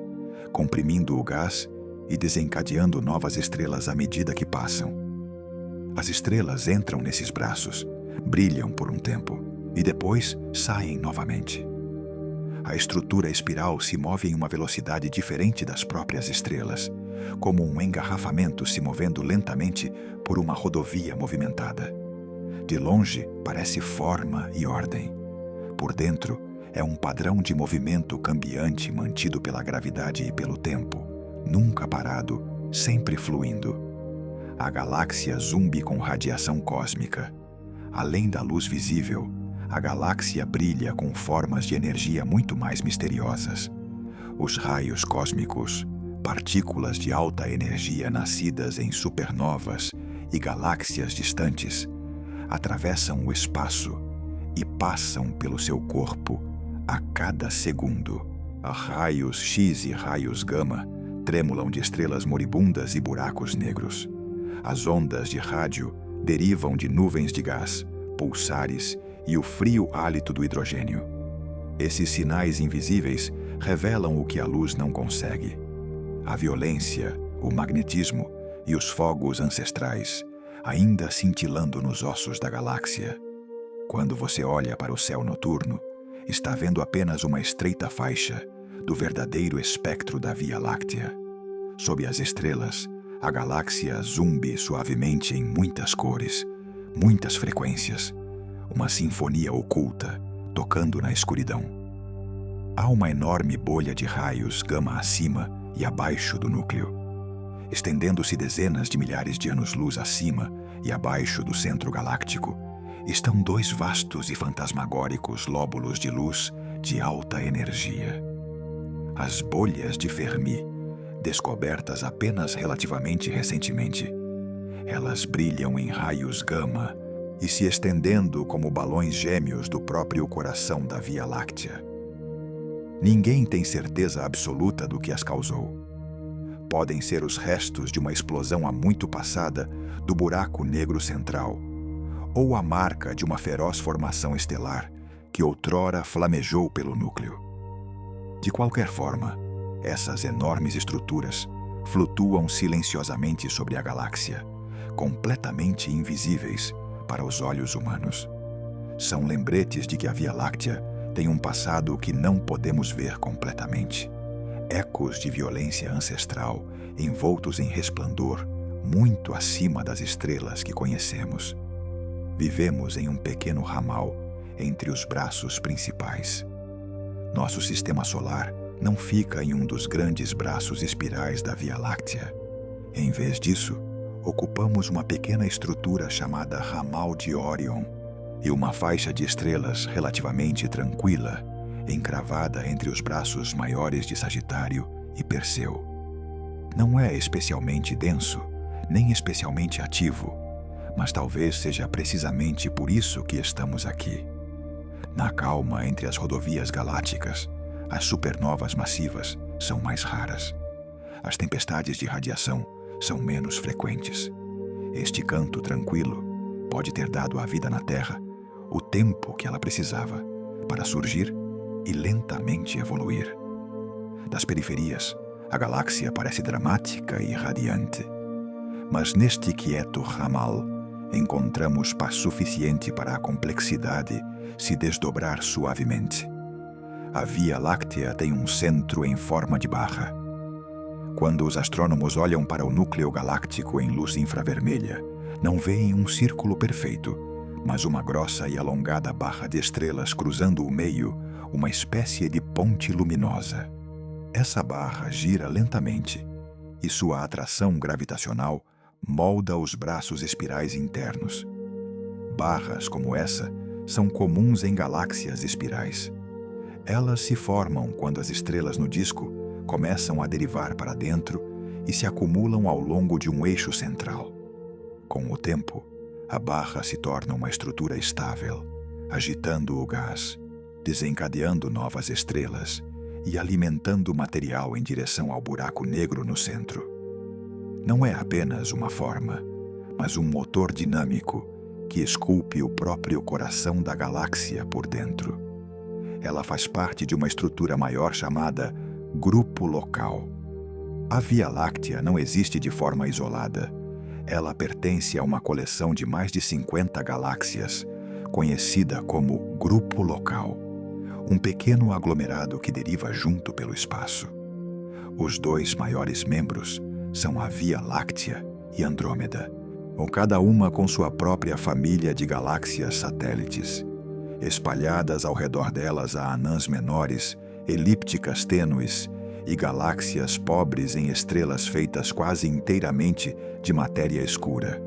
S1: comprimindo o gás e desencadeando novas estrelas à medida que passam. As estrelas entram nesses braços, brilham por um tempo e depois saem novamente. A estrutura espiral se move em uma velocidade diferente das próprias estrelas, como um engarrafamento se movendo lentamente por uma rodovia movimentada. De longe, parece forma e ordem. Por dentro, é um padrão de movimento cambiante mantido pela gravidade e pelo tempo, nunca parado, sempre fluindo. A galáxia zumbi com radiação cósmica. Além da luz visível, a galáxia brilha com formas de energia muito mais misteriosas. Os raios cósmicos, partículas de alta energia nascidas em supernovas e galáxias distantes, atravessam o espaço e passam pelo seu corpo a cada segundo. Raios X e raios gama tremulam de estrelas moribundas e buracos negros. As ondas de rádio derivam de nuvens de gás, pulsares e o frio hálito do hidrogênio. Esses sinais invisíveis revelam o que a luz não consegue. A violência, o magnetismo e os fogos ancestrais, ainda cintilando nos ossos da galáxia. Quando você olha para o céu noturno, está vendo apenas uma estreita faixa do verdadeiro espectro da Via Láctea. Sob as estrelas, a galáxia zumbi suavemente em muitas cores, muitas frequências, uma sinfonia oculta, tocando na escuridão. Há uma enorme bolha de raios gama acima e abaixo do núcleo. Estendendo-se dezenas de milhares de anos-luz acima e abaixo do centro galáctico, estão dois vastos e fantasmagóricos lóbulos de luz de alta energia. As bolhas de Fermi, descobertas apenas relativamente recentemente. Elas brilham em raios gama e se estendendo como balões gêmeos do próprio coração da Via Láctea. Ninguém tem certeza absoluta do que as causou. Podem ser os restos de uma explosão há muito passada do buraco negro central, ou a marca de uma feroz formação estelar que outrora flamejou pelo núcleo. De qualquer forma, essas enormes estruturas flutuam silenciosamente sobre a galáxia, completamente invisíveis para os olhos humanos. São lembretes de que a Via Láctea tem um passado que não podemos ver completamente. Ecos de violência ancestral envoltos em resplandor muito acima das estrelas que conhecemos. Vivemos em um pequeno ramal entre os braços principais. Nosso sistema solar não fica em um dos grandes braços espirais da Via Láctea. Em vez disso, ocupamos uma pequena estrutura chamada ramal de Órion e uma faixa de estrelas relativamente tranquila, encravada entre os braços maiores de Sagitário e Perseu. Não é especialmente denso, nem especialmente ativo, mas talvez seja precisamente por isso que estamos aqui. Na calma entre as rodovias galácticas, as supernovas massivas são mais raras. As tempestades de radiação são menos frequentes. Este canto tranquilo pode ter dado à vida na Terra o tempo que ela precisava para surgir e lentamente evoluir. Das periferias, a galáxia parece dramática e radiante. Mas neste quieto ramal, encontramos paz suficiente para a complexidade se desdobrar suavemente. A Via Láctea tem um centro em forma de barra. Quando os astrônomos olham para o núcleo galáctico em luz infravermelha, não veem um círculo perfeito, mas uma grossa e alongada barra de estrelas cruzando o meio, uma espécie de ponte luminosa. Essa barra gira lentamente e sua atração gravitacional molda os braços espirais internos. Barras como essa são comuns em galáxias espirais. Elas se formam quando as estrelas no disco começam a derivar para dentro e se acumulam ao longo de um eixo central. Com o tempo, a barra se torna uma estrutura estável, agitando o gás, desencadeando novas estrelas e alimentando o material em direção ao buraco negro no centro. Não é apenas uma forma, mas um motor dinâmico que esculpe o próprio coração da galáxia por dentro. Ela faz parte de uma estrutura maior chamada grupo local. A Via Láctea não existe de forma isolada. Ela pertence a uma coleção de mais de 50 galáxias, conhecida como grupo local, um pequeno aglomerado que deriva junto pelo espaço. Os dois maiores membros são a Via Láctea e Andrômeda, ou cada uma com sua própria família de galáxias satélites. Espalhadas ao redor delas há anãs menores, elípticas tênues e galáxias pobres em estrelas feitas quase inteiramente de matéria escura.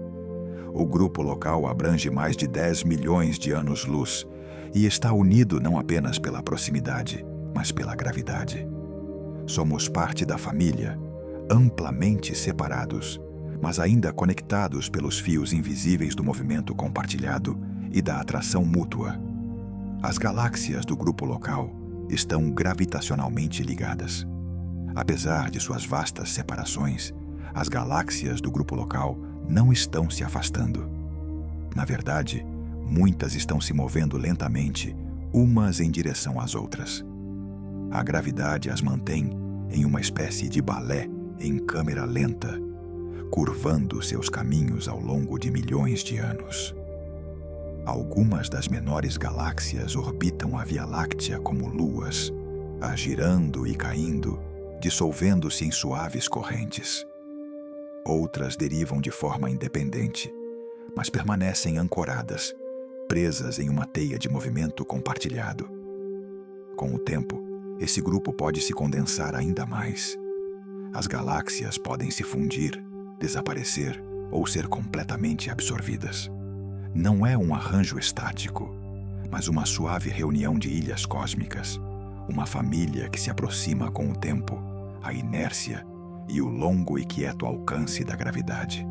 S1: O grupo local abrange mais de 10 milhões de anos-luz e está unido não apenas pela proximidade, mas pela gravidade. Somos parte da família, amplamente separados, mas ainda conectados pelos fios invisíveis do movimento compartilhado e da atração mútua. As galáxias do grupo local estão gravitacionalmente ligadas. Apesar de suas vastas separações, as galáxias do grupo local não estão se afastando. Na verdade, muitas estão se movendo lentamente, umas em direção às outras. A gravidade as mantém em uma espécie de balé em câmera lenta, curvando seus caminhos ao longo de milhões de anos. Algumas das menores galáxias orbitam a Via Láctea como luas, agirando e caindo, dissolvendo-se em suaves correntes. Outras derivam de forma independente, mas permanecem ancoradas, presas em uma teia de movimento compartilhado. Com o tempo, esse grupo pode se condensar ainda mais. As galáxias podem se fundir, desaparecer ou ser completamente absorvidas. Não é um arranjo estático, mas uma suave reunião de ilhas cósmicas, uma família que se aproxima com o tempo, a inércia e o longo e quieto alcance da gravidade.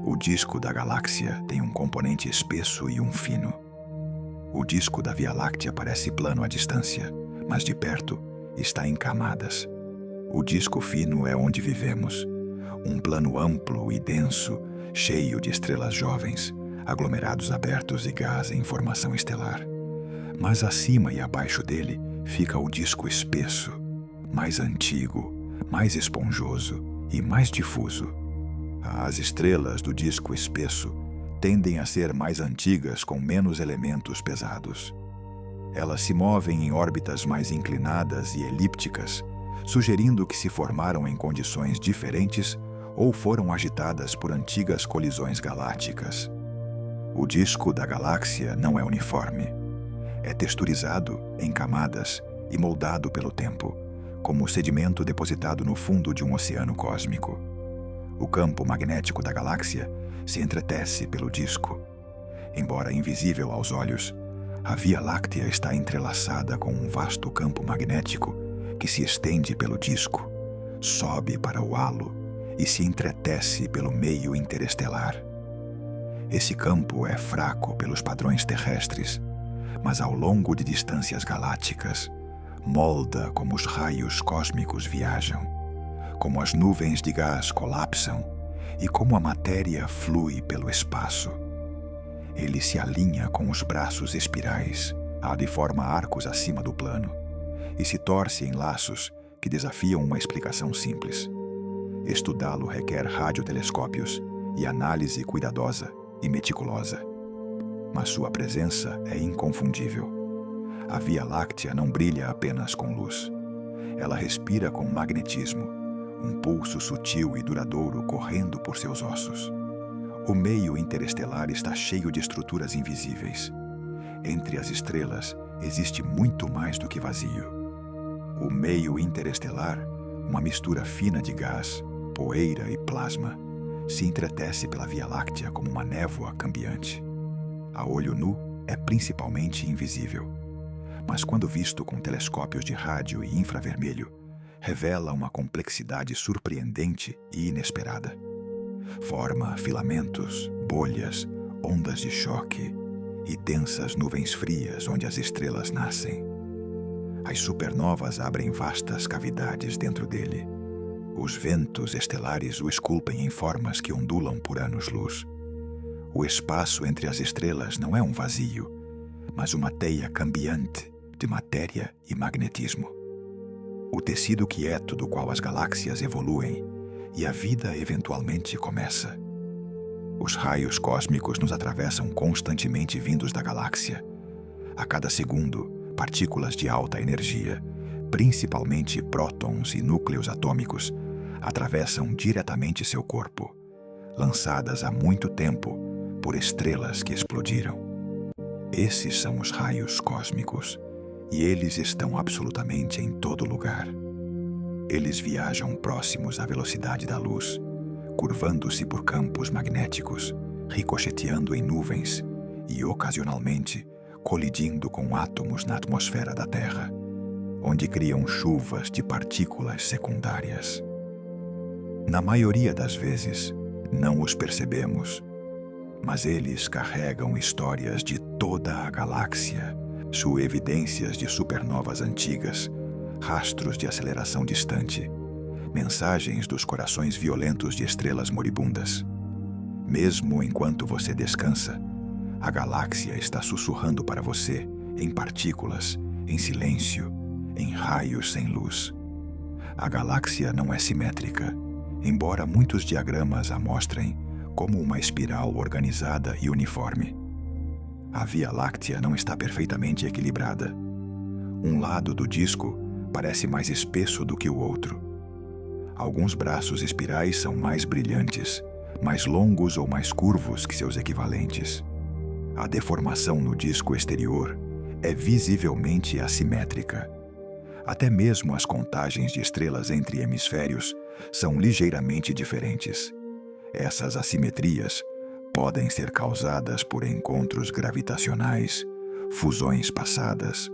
S1: O disco da galáxia tem um componente espesso e um fino. O disco da Via Láctea parece plano à distância, mas de perto está em camadas. O disco fino é onde vivemos, um plano amplo e denso, cheio de estrelas jovens, aglomerados abertos e gás em formação estelar. Mas acima e abaixo dele fica o disco espesso, mais antigo, mais esponjoso e mais difuso. As estrelas do disco espesso tendem a ser mais antigas com menos elementos pesados. Elas se movem em órbitas mais inclinadas e elípticas, sugerindo que se formaram em condições diferentes ou foram agitadas por antigas colisões galácticas. O disco da galáxia não é uniforme. É texturizado em camadas e moldado pelo tempo, como sedimento depositado no fundo de um oceano cósmico. O campo magnético da galáxia se entretece pelo disco. Embora invisível aos olhos, a Via Láctea está entrelaçada com um vasto campo magnético que se estende pelo disco, sobe para o halo e se entretece pelo meio interestelar. Esse campo é fraco pelos padrões terrestres, mas ao longo de distâncias galácticas, molda como os raios cósmicos viajam, como as nuvens de gás colapsam e como a matéria flui pelo espaço. Ele se alinha com os braços espirais, e forma arcos acima do plano, e se torce em laços que desafiam uma explicação simples. Estudá-lo requer radiotelescópios e análise cuidadosa e meticulosa. Mas sua presença é inconfundível. A Via Láctea não brilha apenas com luz. Ela respira com magnetismo, um pulso sutil e duradouro correndo por seus ossos. O meio interestelar está cheio de estruturas invisíveis. Entre as estrelas existe muito mais do que vazio. O meio interestelar, uma mistura fina de gás, poeira e plasma, se entretece pela Via Láctea como uma névoa cambiante. A olho nu é principalmente invisível, mas quando visto com telescópios de rádio e infravermelho, revela uma complexidade surpreendente e inesperada. Forma filamentos, bolhas, ondas de choque e densas nuvens frias onde as estrelas nascem. As supernovas abrem vastas cavidades dentro dele. Os ventos estelares o esculpem em formas que ondulam por anos-luz. O espaço entre as estrelas não é um vazio, mas uma teia cambiante de matéria e magnetismo. O tecido quieto do qual as galáxias evoluem e a vida eventualmente começa. Os raios cósmicos nos atravessam constantemente vindos da galáxia. A cada segundo, partículas de alta energia, principalmente prótons e núcleos atômicos, atravessam diretamente seu corpo, lançadas há muito tempo por estrelas que explodiram. Esses são os raios cósmicos, e eles estão absolutamente em todo lugar. Eles viajam próximos à velocidade da luz, curvando-se por campos magnéticos, ricocheteando em nuvens e, ocasionalmente, colidindo com átomos na atmosfera da Terra, onde criam chuvas de partículas secundárias. Na maioria das vezes, não os percebemos, mas eles carregam histórias de toda a galáxia, evidências de supernovas antigas, rastros de aceleração distante, mensagens dos corações violentos de estrelas moribundas. Mesmo enquanto você descansa, a galáxia está sussurrando para você, em partículas, em silêncio, em raios sem luz. A galáxia não é simétrica, embora muitos diagramas a mostrem como uma espiral organizada e uniforme. A Via Láctea não está perfeitamente equilibrada. Um lado do disco parece mais espesso do que o outro. Alguns braços espirais são mais brilhantes, mais longos ou mais curvos que seus equivalentes. A deformação no disco exterior é visivelmente assimétrica. Até mesmo as contagens de estrelas entre hemisférios são ligeiramente diferentes. Essas assimetrias podem ser causadas por encontros gravitacionais, fusões passadas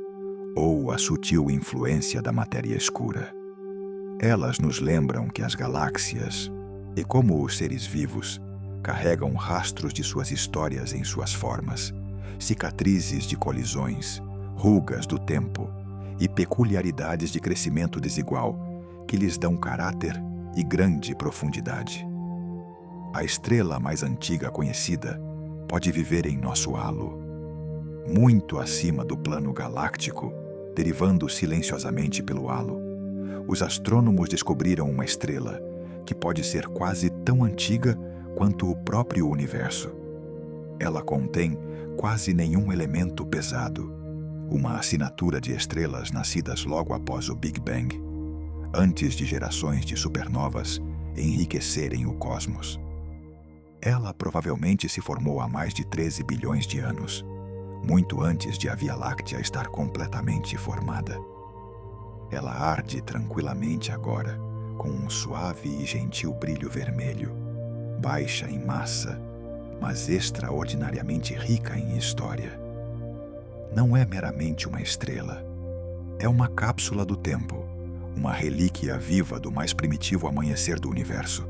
S1: ou a sutil influência da matéria escura. Elas nos lembram que as galáxias, e como os seres vivos, carregam rastros de suas histórias em suas formas, cicatrizes de colisões, rugas do tempo e peculiaridades de crescimento desigual que lhes dão caráter e grande profundidade. A estrela mais antiga conhecida pode viver em nosso halo, muito acima do plano galáctico, derivando silenciosamente pelo halo. Os astrônomos descobriram uma estrela que pode ser quase tão antiga quanto o próprio universo. Ela contém quase nenhum elemento pesado, uma assinatura de estrelas nascidas logo após o Big Bang, antes de gerações de supernovas enriquecerem o cosmos. Ela provavelmente se formou há mais de 13 bilhões de anos, muito antes de a Via Láctea estar completamente formada. Ela arde tranquilamente agora, com um suave e gentil brilho vermelho, baixa em massa, mas extraordinariamente rica em história. Não é meramente uma estrela. É uma cápsula do tempo, uma relíquia viva do mais primitivo amanhecer do universo.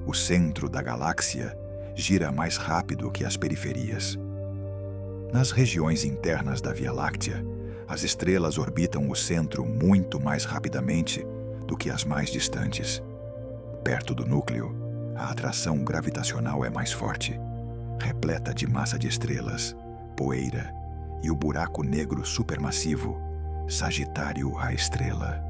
S1: O centro da galáxia gira mais rápido que as periferias. Nas regiões internas da Via Láctea, as estrelas orbitam o centro muito mais rapidamente do que as mais distantes. Perto do núcleo, a atração gravitacional é mais forte, repleta de massa de estrelas, poeira e o buraco negro supermassivo, Sagitário A Estrela.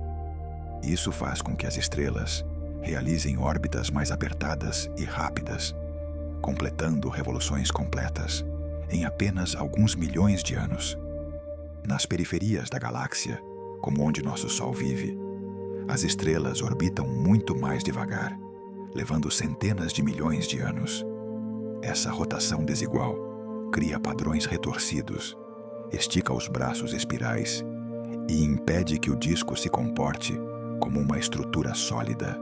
S1: Isso faz com que as estrelas realizem órbitas mais apertadas e rápidas, completando revoluções completas em apenas alguns milhões de anos. Nas periferias da galáxia, como onde nosso Sol vive, as estrelas orbitam muito mais devagar, levando centenas de milhões de anos. Essa rotação desigual cria padrões retorcidos, estica os braços espirais e impede que o disco se comporte como uma estrutura sólida.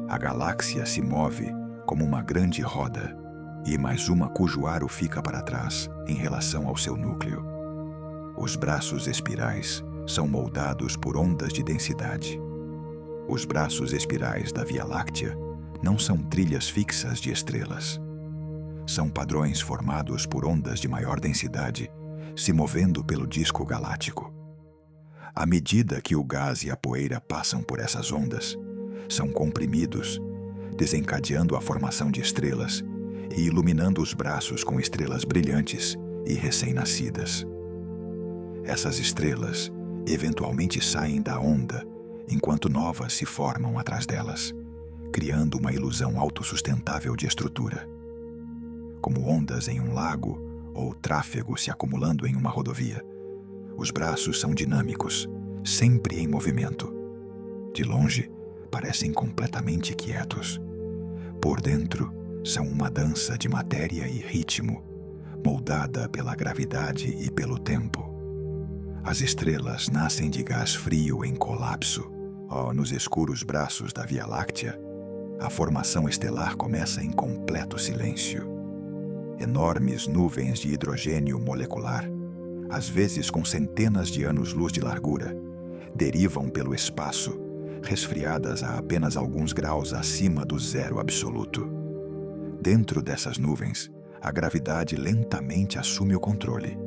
S1: A galáxia se move como uma grande roda e mais uma cujo aro fica para trás em relação ao seu núcleo. Os braços espirais são moldados por ondas de densidade. Os braços espirais da Via Láctea não são trilhas fixas de estrelas. São padrões formados por ondas de maior densidade se movendo pelo disco galáctico. À medida que o gás e a poeira passam por essas ondas, são comprimidos, desencadeando a formação de estrelas e iluminando os braços com estrelas brilhantes e recém-nascidas. Essas estrelas eventualmente saem da onda enquanto novas se formam atrás delas, criando uma ilusão autossustentável de estrutura. Como ondas em um lago ou tráfego se acumulando em uma rodovia, os braços são dinâmicos, sempre em movimento. De longe, parecem completamente quietos. Por dentro, são uma dança de matéria e ritmo, moldada pela gravidade e pelo tempo. As estrelas nascem de gás frio em colapso. Nos escuros braços da Via Láctea, a formação estelar começa em completo silêncio. Enormes nuvens de hidrogênio molecular, às vezes com centenas de anos-luz de largura, derivam pelo espaço, resfriadas a apenas alguns graus acima do zero absoluto. Dentro dessas nuvens, a gravidade lentamente assume o controle.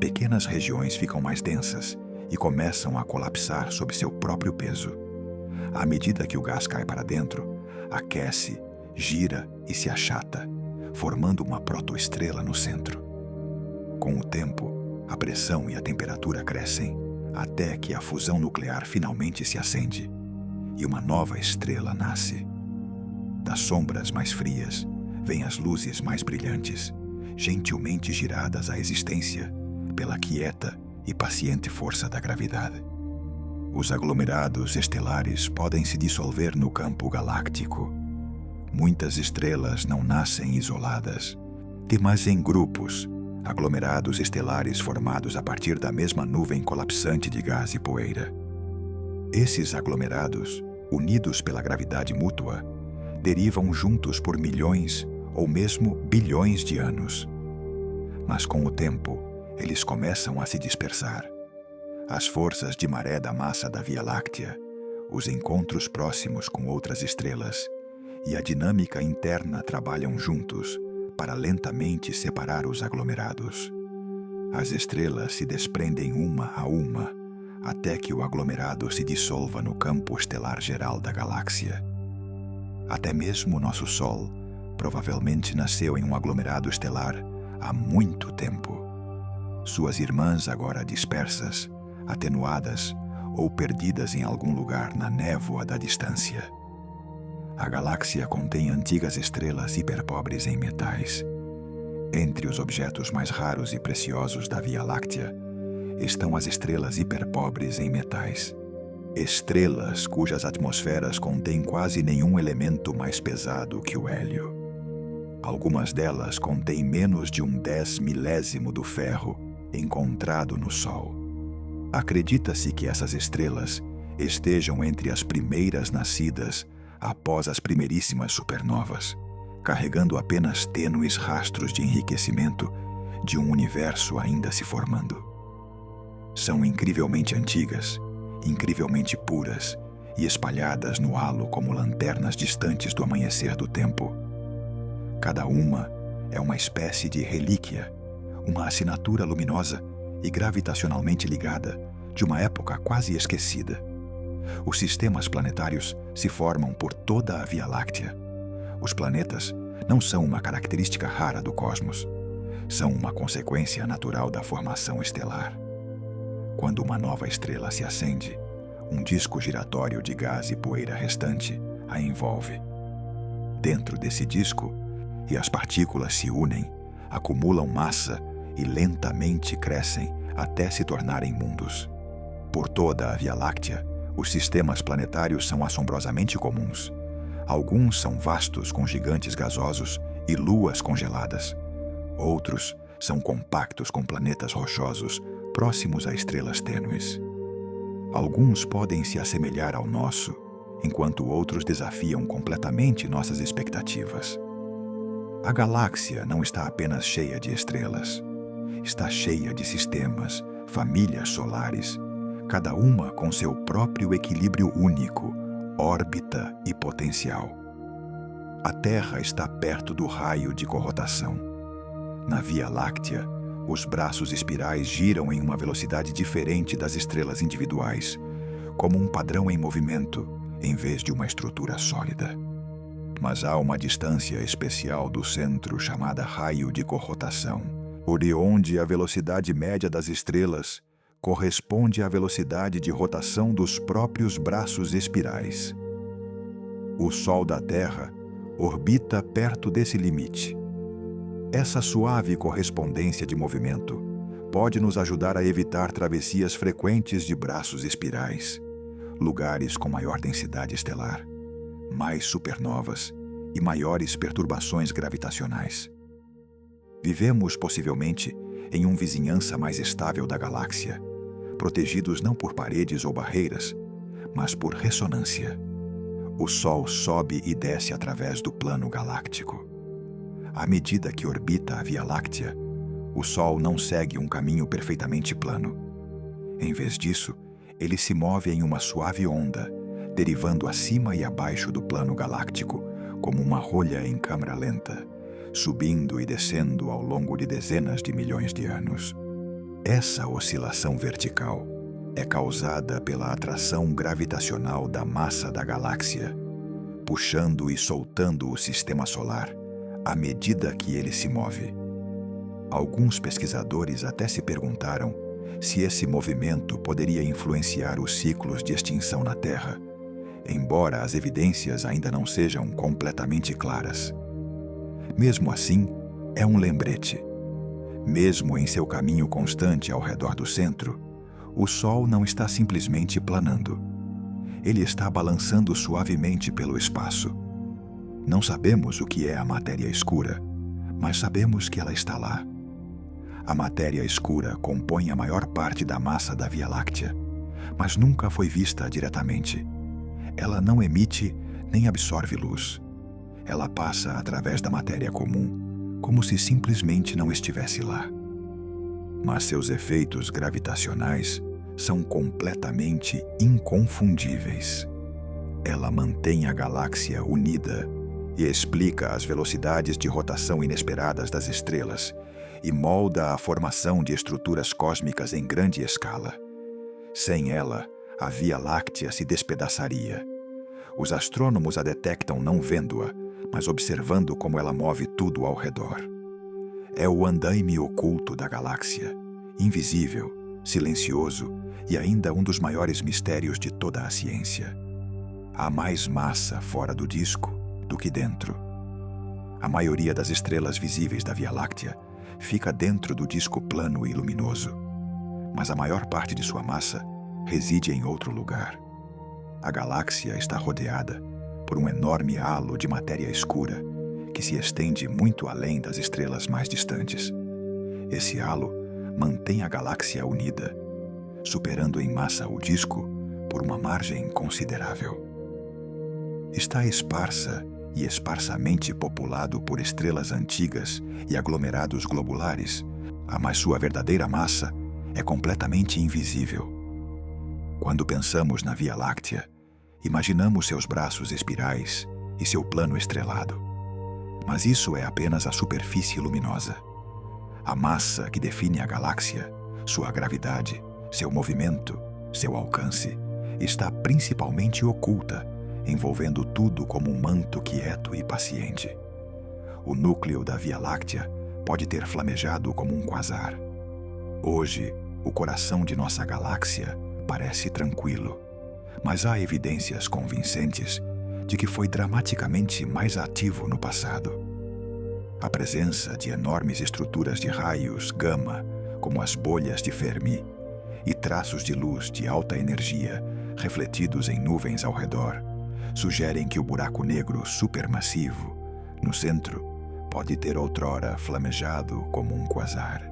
S1: Pequenas regiões ficam mais densas e começam a colapsar sob seu próprio peso. À medida que o gás cai para dentro, aquece, gira e se achata, formando uma protoestrela no centro. Com o tempo, a pressão e a temperatura crescem, até que a fusão nuclear finalmente se acende e uma nova estrela nasce. Das sombras mais frias, vêm as luzes mais brilhantes, gentilmente giradas à existência pela quieta e paciente força da gravidade. Os aglomerados estelares podem se dissolver no campo galáctico. Muitas estrelas não nascem isoladas, mas em grupos, aglomerados estelares formados a partir da mesma nuvem colapsante de gás e poeira. Esses aglomerados, unidos pela gravidade mútua, derivam juntos por milhões ou mesmo bilhões de anos. Mas com o tempo, eles começam a se dispersar. As forças de maré da massa da Via Láctea, os encontros próximos com outras estrelas e a dinâmica interna trabalham juntos para lentamente separar os aglomerados. As estrelas se desprendem uma a uma, até que o aglomerado se dissolva no campo estelar geral da galáxia. Até mesmo nosso Sol provavelmente nasceu em um aglomerado estelar há muito tempo. Suas irmãs agora dispersas, atenuadas ou perdidas em algum lugar na névoa da distância. A galáxia contém antigas estrelas hiperpobres em metais. Entre os objetos mais raros e preciosos da Via Láctea estão as estrelas hiperpobres em metais. Estrelas cujas atmosferas contêm quase nenhum elemento mais pesado que o hélio. Algumas delas contêm menos de 1/10 milésimo do ferro encontrado no Sol. Acredita-se que essas estrelas estejam entre as primeiras nascidas após as primeiríssimas supernovas, carregando apenas tênues rastros de enriquecimento de um universo ainda se formando. São incrivelmente antigas, incrivelmente puras e espalhadas no halo como lanternas distantes do amanhecer do tempo. Cada uma é uma espécie de relíquia, uma assinatura luminosa e gravitacionalmente ligada de uma época quase esquecida. Os sistemas planetários se formam por toda a Via Láctea. Os planetas não são uma característica rara do cosmos. São uma consequência natural da formação estelar. Quando uma nova estrela se acende, um disco giratório de gás e poeira restante a envolve. Dentro desse disco, e as partículas se unem, acumulam massa e lentamente crescem até se tornarem mundos. Por toda a Via Láctea, os sistemas planetários são assombrosamente comuns. Alguns são vastos com gigantes gasosos e luas congeladas. Outros são compactos com planetas rochosos próximos a estrelas tênues. Alguns podem se assemelhar ao nosso, enquanto outros desafiam completamente nossas expectativas. A galáxia não está apenas cheia de estrelas. Está cheia de sistemas, famílias solares, cada uma com seu próprio equilíbrio único, órbita e potencial. A Terra está perto do raio de corrotação. Na Via Láctea, os braços espirais giram em uma velocidade diferente das estrelas individuais, como um padrão em movimento, em vez de uma estrutura sólida. Mas há uma distância especial do centro chamada raio de corrotação, por onde a velocidade média das estrelas corresponde à velocidade de rotação dos próprios braços espirais. O Sol da Terra orbita perto desse limite. Essa suave correspondência de movimento pode nos ajudar a evitar travessias frequentes de braços espirais, lugares com maior densidade estelar, mais supernovas e maiores perturbações gravitacionais. Vivemos, possivelmente, em uma vizinhança mais estável da galáxia, protegidos não por paredes ou barreiras, mas por ressonância. O Sol sobe e desce através do plano galáctico. À medida que orbita a Via Láctea, o Sol não segue um caminho perfeitamente plano. Em vez disso, ele se move em uma suave onda, derivando acima e abaixo do plano galáctico, como uma rolha em câmara lenta, subindo e descendo ao longo de dezenas de milhões de anos. Essa oscilação vertical é causada pela atração gravitacional da massa da galáxia, puxando e soltando o sistema solar à medida que ele se move. Alguns pesquisadores até se perguntaram se esse movimento poderia influenciar os ciclos de extinção na Terra, embora as evidências ainda não sejam completamente claras. Mesmo assim, é um lembrete. Mesmo em seu caminho constante ao redor do centro, o Sol não está simplesmente planando. Ele está balançando suavemente pelo espaço. Não sabemos o que é a matéria escura, mas sabemos que ela está lá. A matéria escura compõe a maior parte da massa da Via Láctea, mas nunca foi vista diretamente. Ela não emite nem absorve luz. Ela passa através da matéria comum, como se simplesmente não estivesse lá. Mas seus efeitos gravitacionais são completamente inconfundíveis. Ela mantém a galáxia unida e explica as velocidades de rotação inesperadas das estrelas e molda a formação de estruturas cósmicas em grande escala. Sem ela, a Via Láctea se despedaçaria. Os astrônomos a detectam não vendo-a, mas observando como ela move tudo ao redor. É o andaime oculto da galáxia, invisível, silencioso e ainda um dos maiores mistérios de toda a ciência. Há mais massa fora do disco do que dentro. A maioria das estrelas visíveis da Via Láctea fica dentro do disco plano e luminoso, mas a maior parte de sua massa reside em outro lugar. A galáxia está rodeada por um enorme halo de matéria escura que se estende muito além das estrelas mais distantes. Esse halo mantém a galáxia unida, superando em massa o disco por uma margem considerável. Está esparsa e esparsamente populado por estrelas antigas e aglomerados globulares, mas sua verdadeira massa é completamente invisível. Quando pensamos na Via Láctea, imaginamos seus braços espirais e seu plano estrelado. Mas isso é apenas a superfície luminosa. A massa que define a galáxia, sua gravidade, seu movimento, seu alcance, está principalmente oculta, envolvendo tudo como um manto quieto e paciente. O núcleo da Via Láctea pode ter flamejado como um quasar. Hoje, o coração de nossa galáxia parece tranquilo, mas há evidências convincentes de que foi dramaticamente mais ativo no passado. A presença de enormes estruturas de raios gama, como as bolhas de Fermi, e traços de luz de alta energia refletidos em nuvens ao redor, sugerem que o buraco negro supermassivo, no centro, pode ter outrora flamejado como um quasar,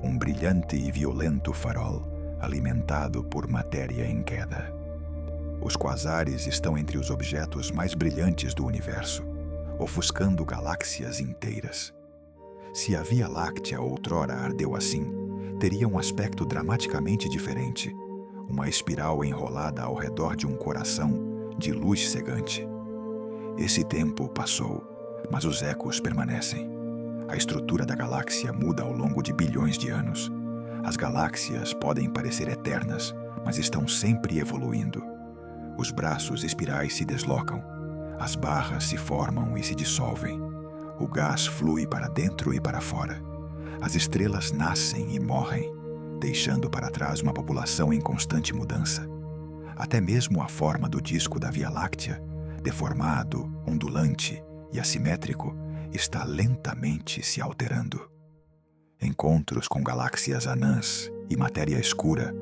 S1: um brilhante e violento farol alimentado por matéria em queda. Os quasares estão entre os objetos mais brilhantes do universo, ofuscando galáxias inteiras. Se a Via Láctea outrora ardeu assim, teria um aspecto dramaticamente diferente, uma espiral enrolada ao redor de um coração de luz cegante. Esse tempo passou, mas os ecos permanecem. A estrutura da galáxia muda ao longo de bilhões de anos. As galáxias podem parecer eternas, mas estão sempre evoluindo. Os braços espirais se deslocam, as barras se formam e se dissolvem. O gás flui para dentro e para fora. As estrelas nascem e morrem, deixando para trás uma população em constante mudança. Até mesmo a forma do disco da Via Láctea, deformado, ondulante e assimétrico, está lentamente se alterando. Encontros com galáxias anãs e matéria escura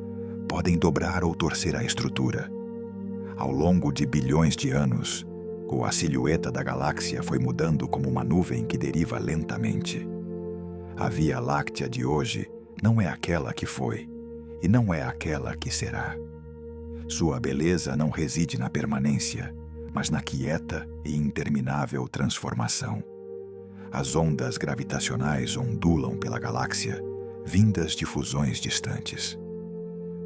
S1: podem dobrar ou torcer a estrutura. Ao longo de bilhões de anos, a silhueta da galáxia foi mudando como uma nuvem que deriva lentamente. A Via Láctea de hoje não é aquela que foi, e não é aquela que será. Sua beleza não reside na permanência, mas na quieta e interminável transformação. As ondas gravitacionais ondulam pela galáxia, vindas de fusões distantes.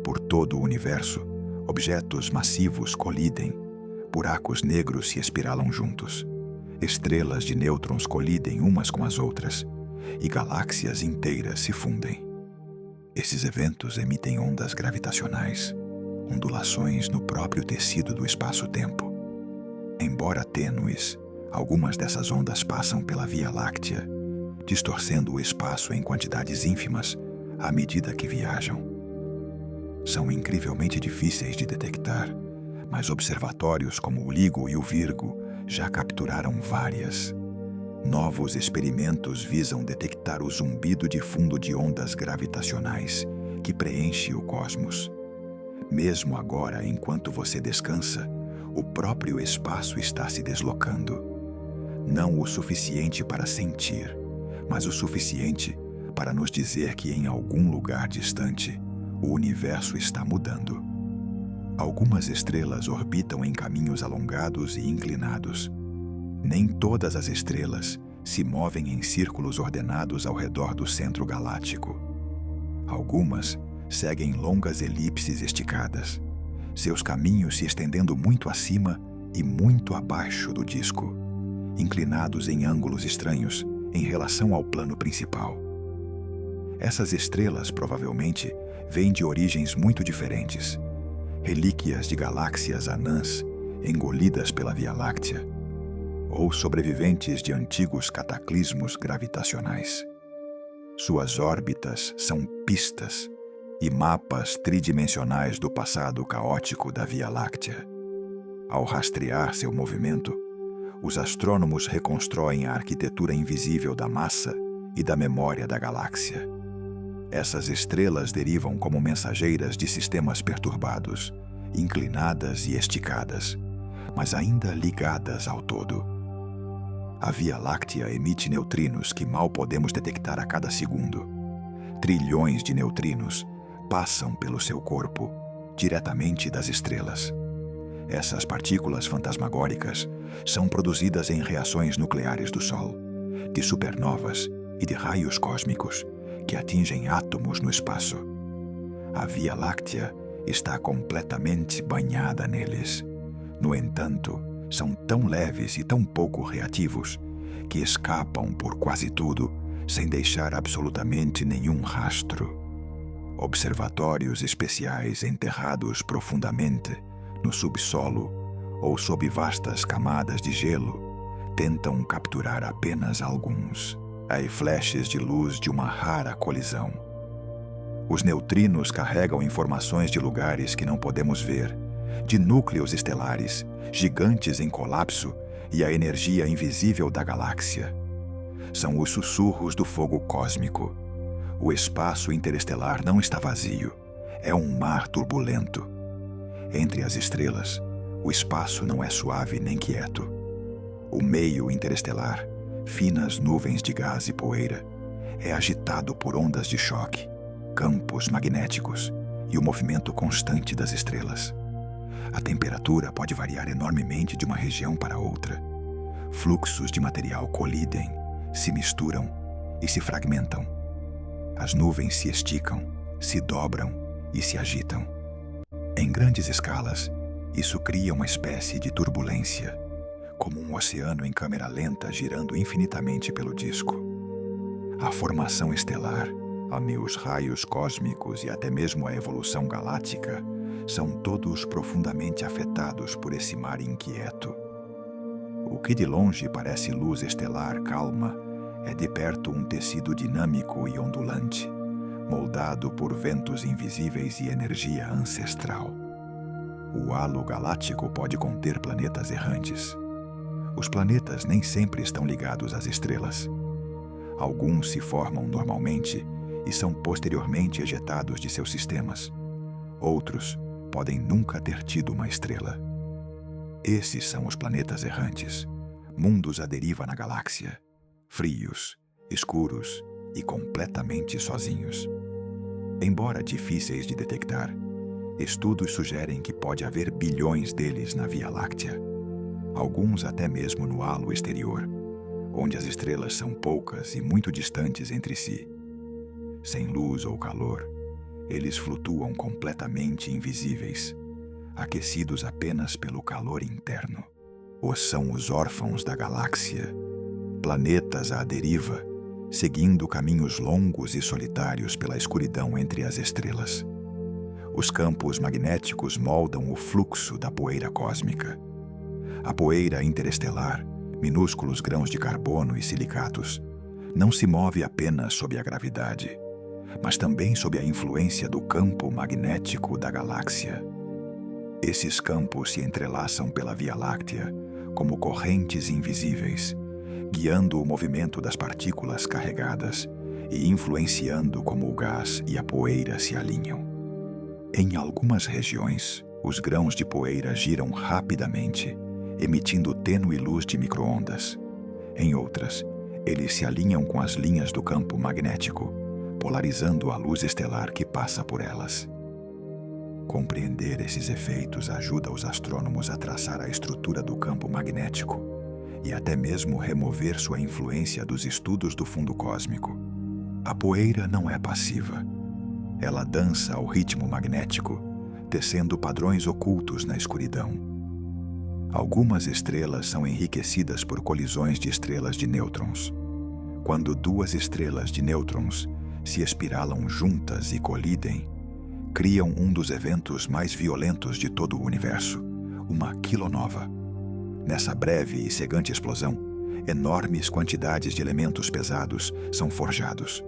S1: Por todo o universo, objetos massivos colidem, buracos negros se espiralam juntos, estrelas de nêutrons colidem umas com as outras, e galáxias inteiras se fundem. Esses eventos emitem ondas gravitacionais, ondulações no próprio tecido do espaço-tempo. Embora tênues, algumas dessas ondas passam pela Via Láctea, distorcendo o espaço em quantidades ínfimas à medida que viajam. São incrivelmente difíceis de detectar, mas observatórios como o LIGO e o Virgo já capturaram várias. Novos experimentos visam detectar o zumbido de fundo de ondas gravitacionais que preenche o cosmos. Mesmo agora, enquanto você descansa, o próprio espaço está se deslocando. Não o suficiente para sentir, mas o suficiente para nos dizer que em algum lugar distante, o universo está mudando. Algumas estrelas orbitam em caminhos alongados e inclinados. Nem todas as estrelas se movem em círculos ordenados ao redor do centro galáctico. Algumas seguem longas elipses esticadas, seus caminhos se estendendo muito acima e muito abaixo do disco, inclinados em ângulos estranhos em relação ao plano principal. Essas estrelas provavelmente vêm de origens muito diferentes, relíquias de galáxias anãs engolidas pela Via Láctea, ou sobreviventes de antigos cataclismos gravitacionais. Suas órbitas são pistas e mapas tridimensionais do passado caótico da Via Láctea. Ao rastrear seu movimento, os astrônomos reconstroem a arquitetura invisível da massa e da memória da galáxia. Essas estrelas derivam como mensageiras de sistemas perturbados, inclinadas e esticadas, mas ainda ligadas ao todo. A Via Láctea emite neutrinos que mal podemos detectar a cada segundo. Trilhões de neutrinos passam pelo seu corpo, diretamente das estrelas. Essas partículas fantasmagóricas são produzidas em reações nucleares do Sol, de supernovas e de raios cósmicos que atingem átomos no espaço. A Via Láctea está completamente banhada neles. No entanto, são tão leves e tão pouco reativos que escapam por quase tudo sem deixar absolutamente nenhum rastro. Observatórios especiais enterrados profundamente no subsolo ou sob vastas camadas de gelo tentam capturar apenas alguns, aí flashes de luz de uma rara colisão. Os neutrinos carregam informações de lugares que não podemos ver, de núcleos estelares, gigantes em colapso e a energia invisível da galáxia. São os sussurros do fogo cósmico. O espaço interestelar não está vazio, é um mar turbulento. Entre as estrelas, o espaço não é suave nem quieto. O meio interestelar, finas nuvens de gás e poeira, é agitado por ondas de choque, campos magnéticos e o movimento constante das estrelas. A temperatura pode variar enormemente de uma região para outra. Fluxos de material colidem, se misturam e se fragmentam. As nuvens se esticam, se dobram e se agitam. Em grandes escalas, isso cria uma espécie de turbulência, como um oceano em câmera lenta girando infinitamente pelo disco. A formação estelar, os raios cósmicos e até mesmo a evolução galáctica são todos profundamente afetados por esse mar inquieto. O que de longe parece luz estelar calma é de perto um tecido dinâmico e ondulante, moldado por ventos invisíveis e energia ancestral. O halo galáctico pode conter planetas errantes. Os planetas nem sempre estão ligados às estrelas. Alguns se formam normalmente e são posteriormente ejetados de seus sistemas. Outros podem nunca ter tido uma estrela. Esses são os planetas errantes, mundos à deriva na galáxia, frios, escuros e completamente sozinhos. Embora difíceis de detectar, estudos sugerem que pode haver bilhões deles na Via Láctea, alguns até mesmo no halo exterior, onde as estrelas são poucas e muito distantes entre si. Sem luz ou calor, eles flutuam completamente invisíveis, aquecidos apenas pelo calor interno. São os órfãos da galáxia, planetas à deriva, seguindo caminhos longos e solitários pela escuridão entre as estrelas. Os campos magnéticos moldam o fluxo da poeira cósmica. A poeira interestelar, minúsculos grãos de carbono e silicatos, não se move apenas sob a gravidade, mas também sob a influência do campo magnético da galáxia. Esses campos se entrelaçam pela Via Láctea como correntes invisíveis, guiando o movimento das partículas carregadas e influenciando como o gás e a poeira se alinham. Em algumas regiões, os grãos de poeira giram rapidamente, emitindo tênue luz de micro-ondas. Em outras, eles se alinham com as linhas do campo magnético, polarizando a luz estelar que passa por elas. Compreender esses efeitos ajuda os astrônomos a traçar a estrutura do campo magnético e até mesmo remover sua influência dos estudos do fundo cósmico. A poeira não é passiva. Ela dança ao ritmo magnético, tecendo padrões ocultos na escuridão. Algumas estrelas são enriquecidas por colisões de estrelas de nêutrons. Quando duas estrelas de nêutrons se espiralam juntas e colidem, criam um dos eventos mais violentos de todo o universo, uma quilonova. Nessa breve e cegante explosão, enormes quantidades de elementos pesados são forjados: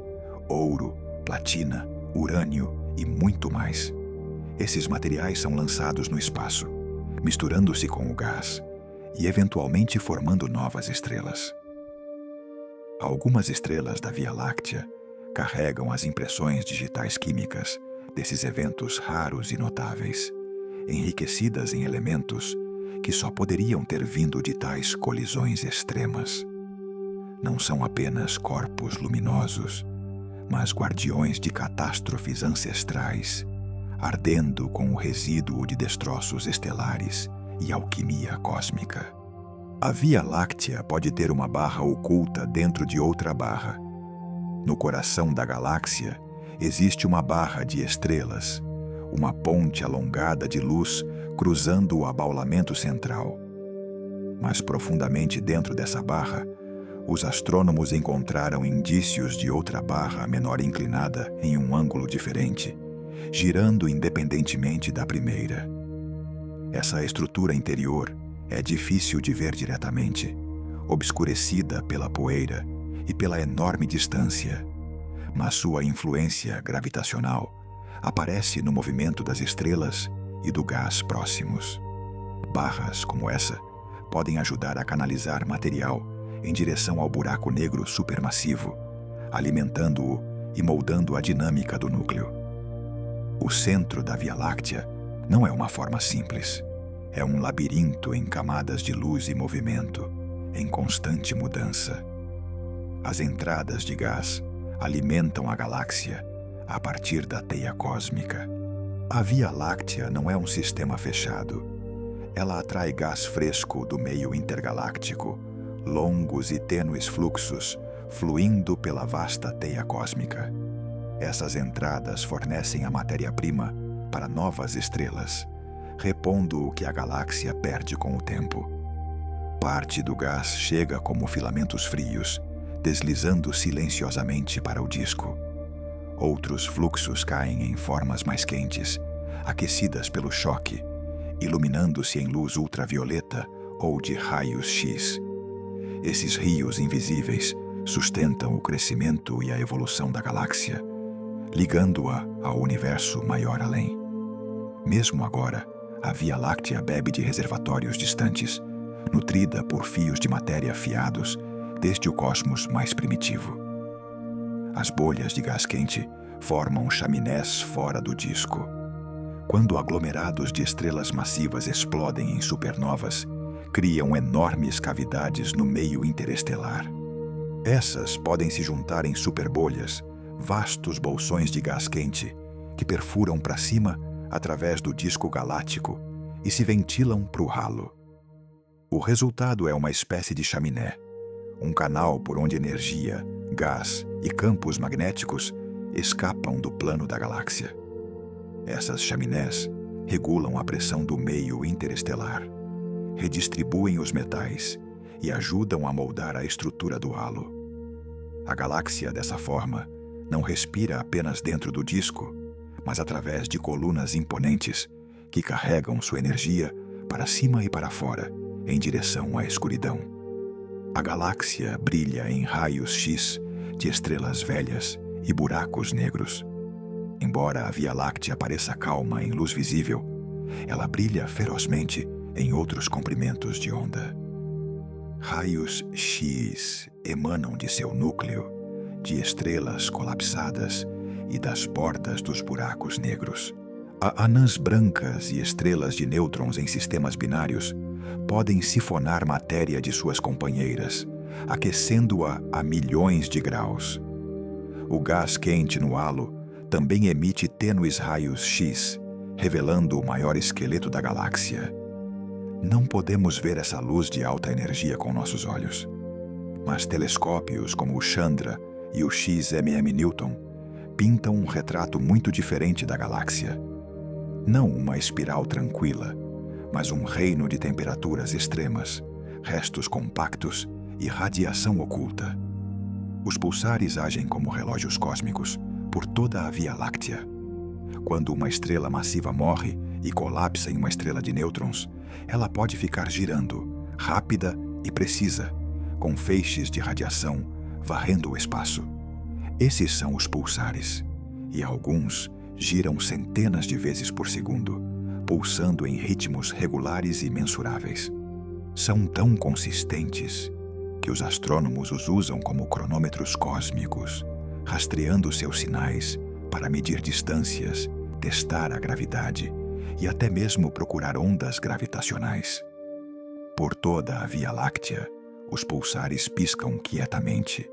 S1: ouro, platina, urânio e muito mais. Esses materiais são lançados no espaço, misturando-se com o gás, e eventualmente formando novas estrelas. Algumas estrelas da Via Láctea carregam as impressões digitais químicas desses eventos raros e notáveis, enriquecidas em elementos que só poderiam ter vindo de tais colisões extremas. Não são apenas corpos luminosos, mas guardiões de catástrofes ancestrais, ardendo com o resíduo de destroços estelares e alquimia cósmica. A Via Láctea pode ter uma barra oculta dentro de outra barra. No coração da galáxia existe uma barra de estrelas, uma ponte alongada de luz cruzando o abaulamento central. Mas profundamente dentro dessa barra, os astrônomos encontraram indícios de outra barra menor inclinada em um ângulo diferente, girando independentemente da primeira. Essa estrutura interior é difícil de ver diretamente, obscurecida pela poeira e pela enorme distância, mas sua influência gravitacional aparece no movimento das estrelas e do gás próximos. Barras como essa podem ajudar a canalizar material em direção ao buraco negro supermassivo, alimentando-o e moldando a dinâmica do núcleo. O centro da Via Láctea não é uma forma simples. É um labirinto em camadas de luz e movimento, em constante mudança. As entradas de gás alimentam a galáxia a partir da teia cósmica. A Via Láctea não é um sistema fechado. Ela atrai gás fresco do meio intergaláctico, longos e tênues fluxos fluindo pela vasta teia cósmica. Essas entradas fornecem a matéria-prima para novas estrelas, repondo o que a galáxia perde com o tempo. Parte do gás chega como filamentos frios, deslizando silenciosamente para o disco. Outros fluxos caem em formas mais quentes, aquecidas pelo choque, iluminando-se em luz ultravioleta ou de raios X. Esses rios invisíveis sustentam o crescimento e a evolução da galáxia, ligando-a ao universo maior além. Mesmo agora, a Via Láctea bebe de reservatórios distantes, nutrida por fios de matéria afiados desde o cosmos mais primitivo. As bolhas de gás quente formam chaminés fora do disco. Quando aglomerados de estrelas massivas explodem em supernovas, criam enormes cavidades no meio interestelar. Essas podem se juntar em superbolhas, vastos bolsões de gás quente, que perfuram para cima através do disco galáctico e se ventilam para o halo. O resultado é uma espécie de chaminé, um canal por onde energia, gás e campos magnéticos escapam do plano da galáxia. Essas chaminés regulam a pressão do meio interestelar, redistribuem os metais e ajudam a moldar a estrutura do halo. A galáxia, dessa forma, não respira apenas dentro do disco, mas através de colunas imponentes que carregam sua energia para cima e para fora, em direção à escuridão. A galáxia brilha em raios X de estrelas velhas e buracos negros. Embora a Via Láctea pareça calma em luz visível, ela brilha ferozmente em outros comprimentos de onda. Raios X emanam de seu núcleo, de estrelas colapsadas e das bordas dos buracos negros. Anãs brancas e estrelas de nêutrons em sistemas binários podem sifonar matéria de suas companheiras, aquecendo-a a milhões de graus. O gás quente no halo também emite tênues raios X, revelando o maior esqueleto da galáxia. Não podemos ver essa luz de alta energia com nossos olhos, mas telescópios como o Chandra e o XMM Newton pintam um retrato muito diferente da galáxia. Não uma espiral tranquila, mas um reino de temperaturas extremas, restos compactos e radiação oculta. Os pulsares agem como relógios cósmicos por toda a Via Láctea. Quando uma estrela massiva morre e colapsa em uma estrela de nêutrons, ela pode ficar girando, rápida e precisa, com feixes de radiação varrendo o espaço. Esses são os pulsares, e alguns giram centenas de vezes por segundo, pulsando em ritmos regulares e mensuráveis. São tão consistentes que os astrônomos os usam como cronômetros cósmicos, rastreando seus sinais para medir distâncias, testar a gravidade e até mesmo procurar ondas gravitacionais. Por toda a Via Láctea, os pulsares piscam quietamente,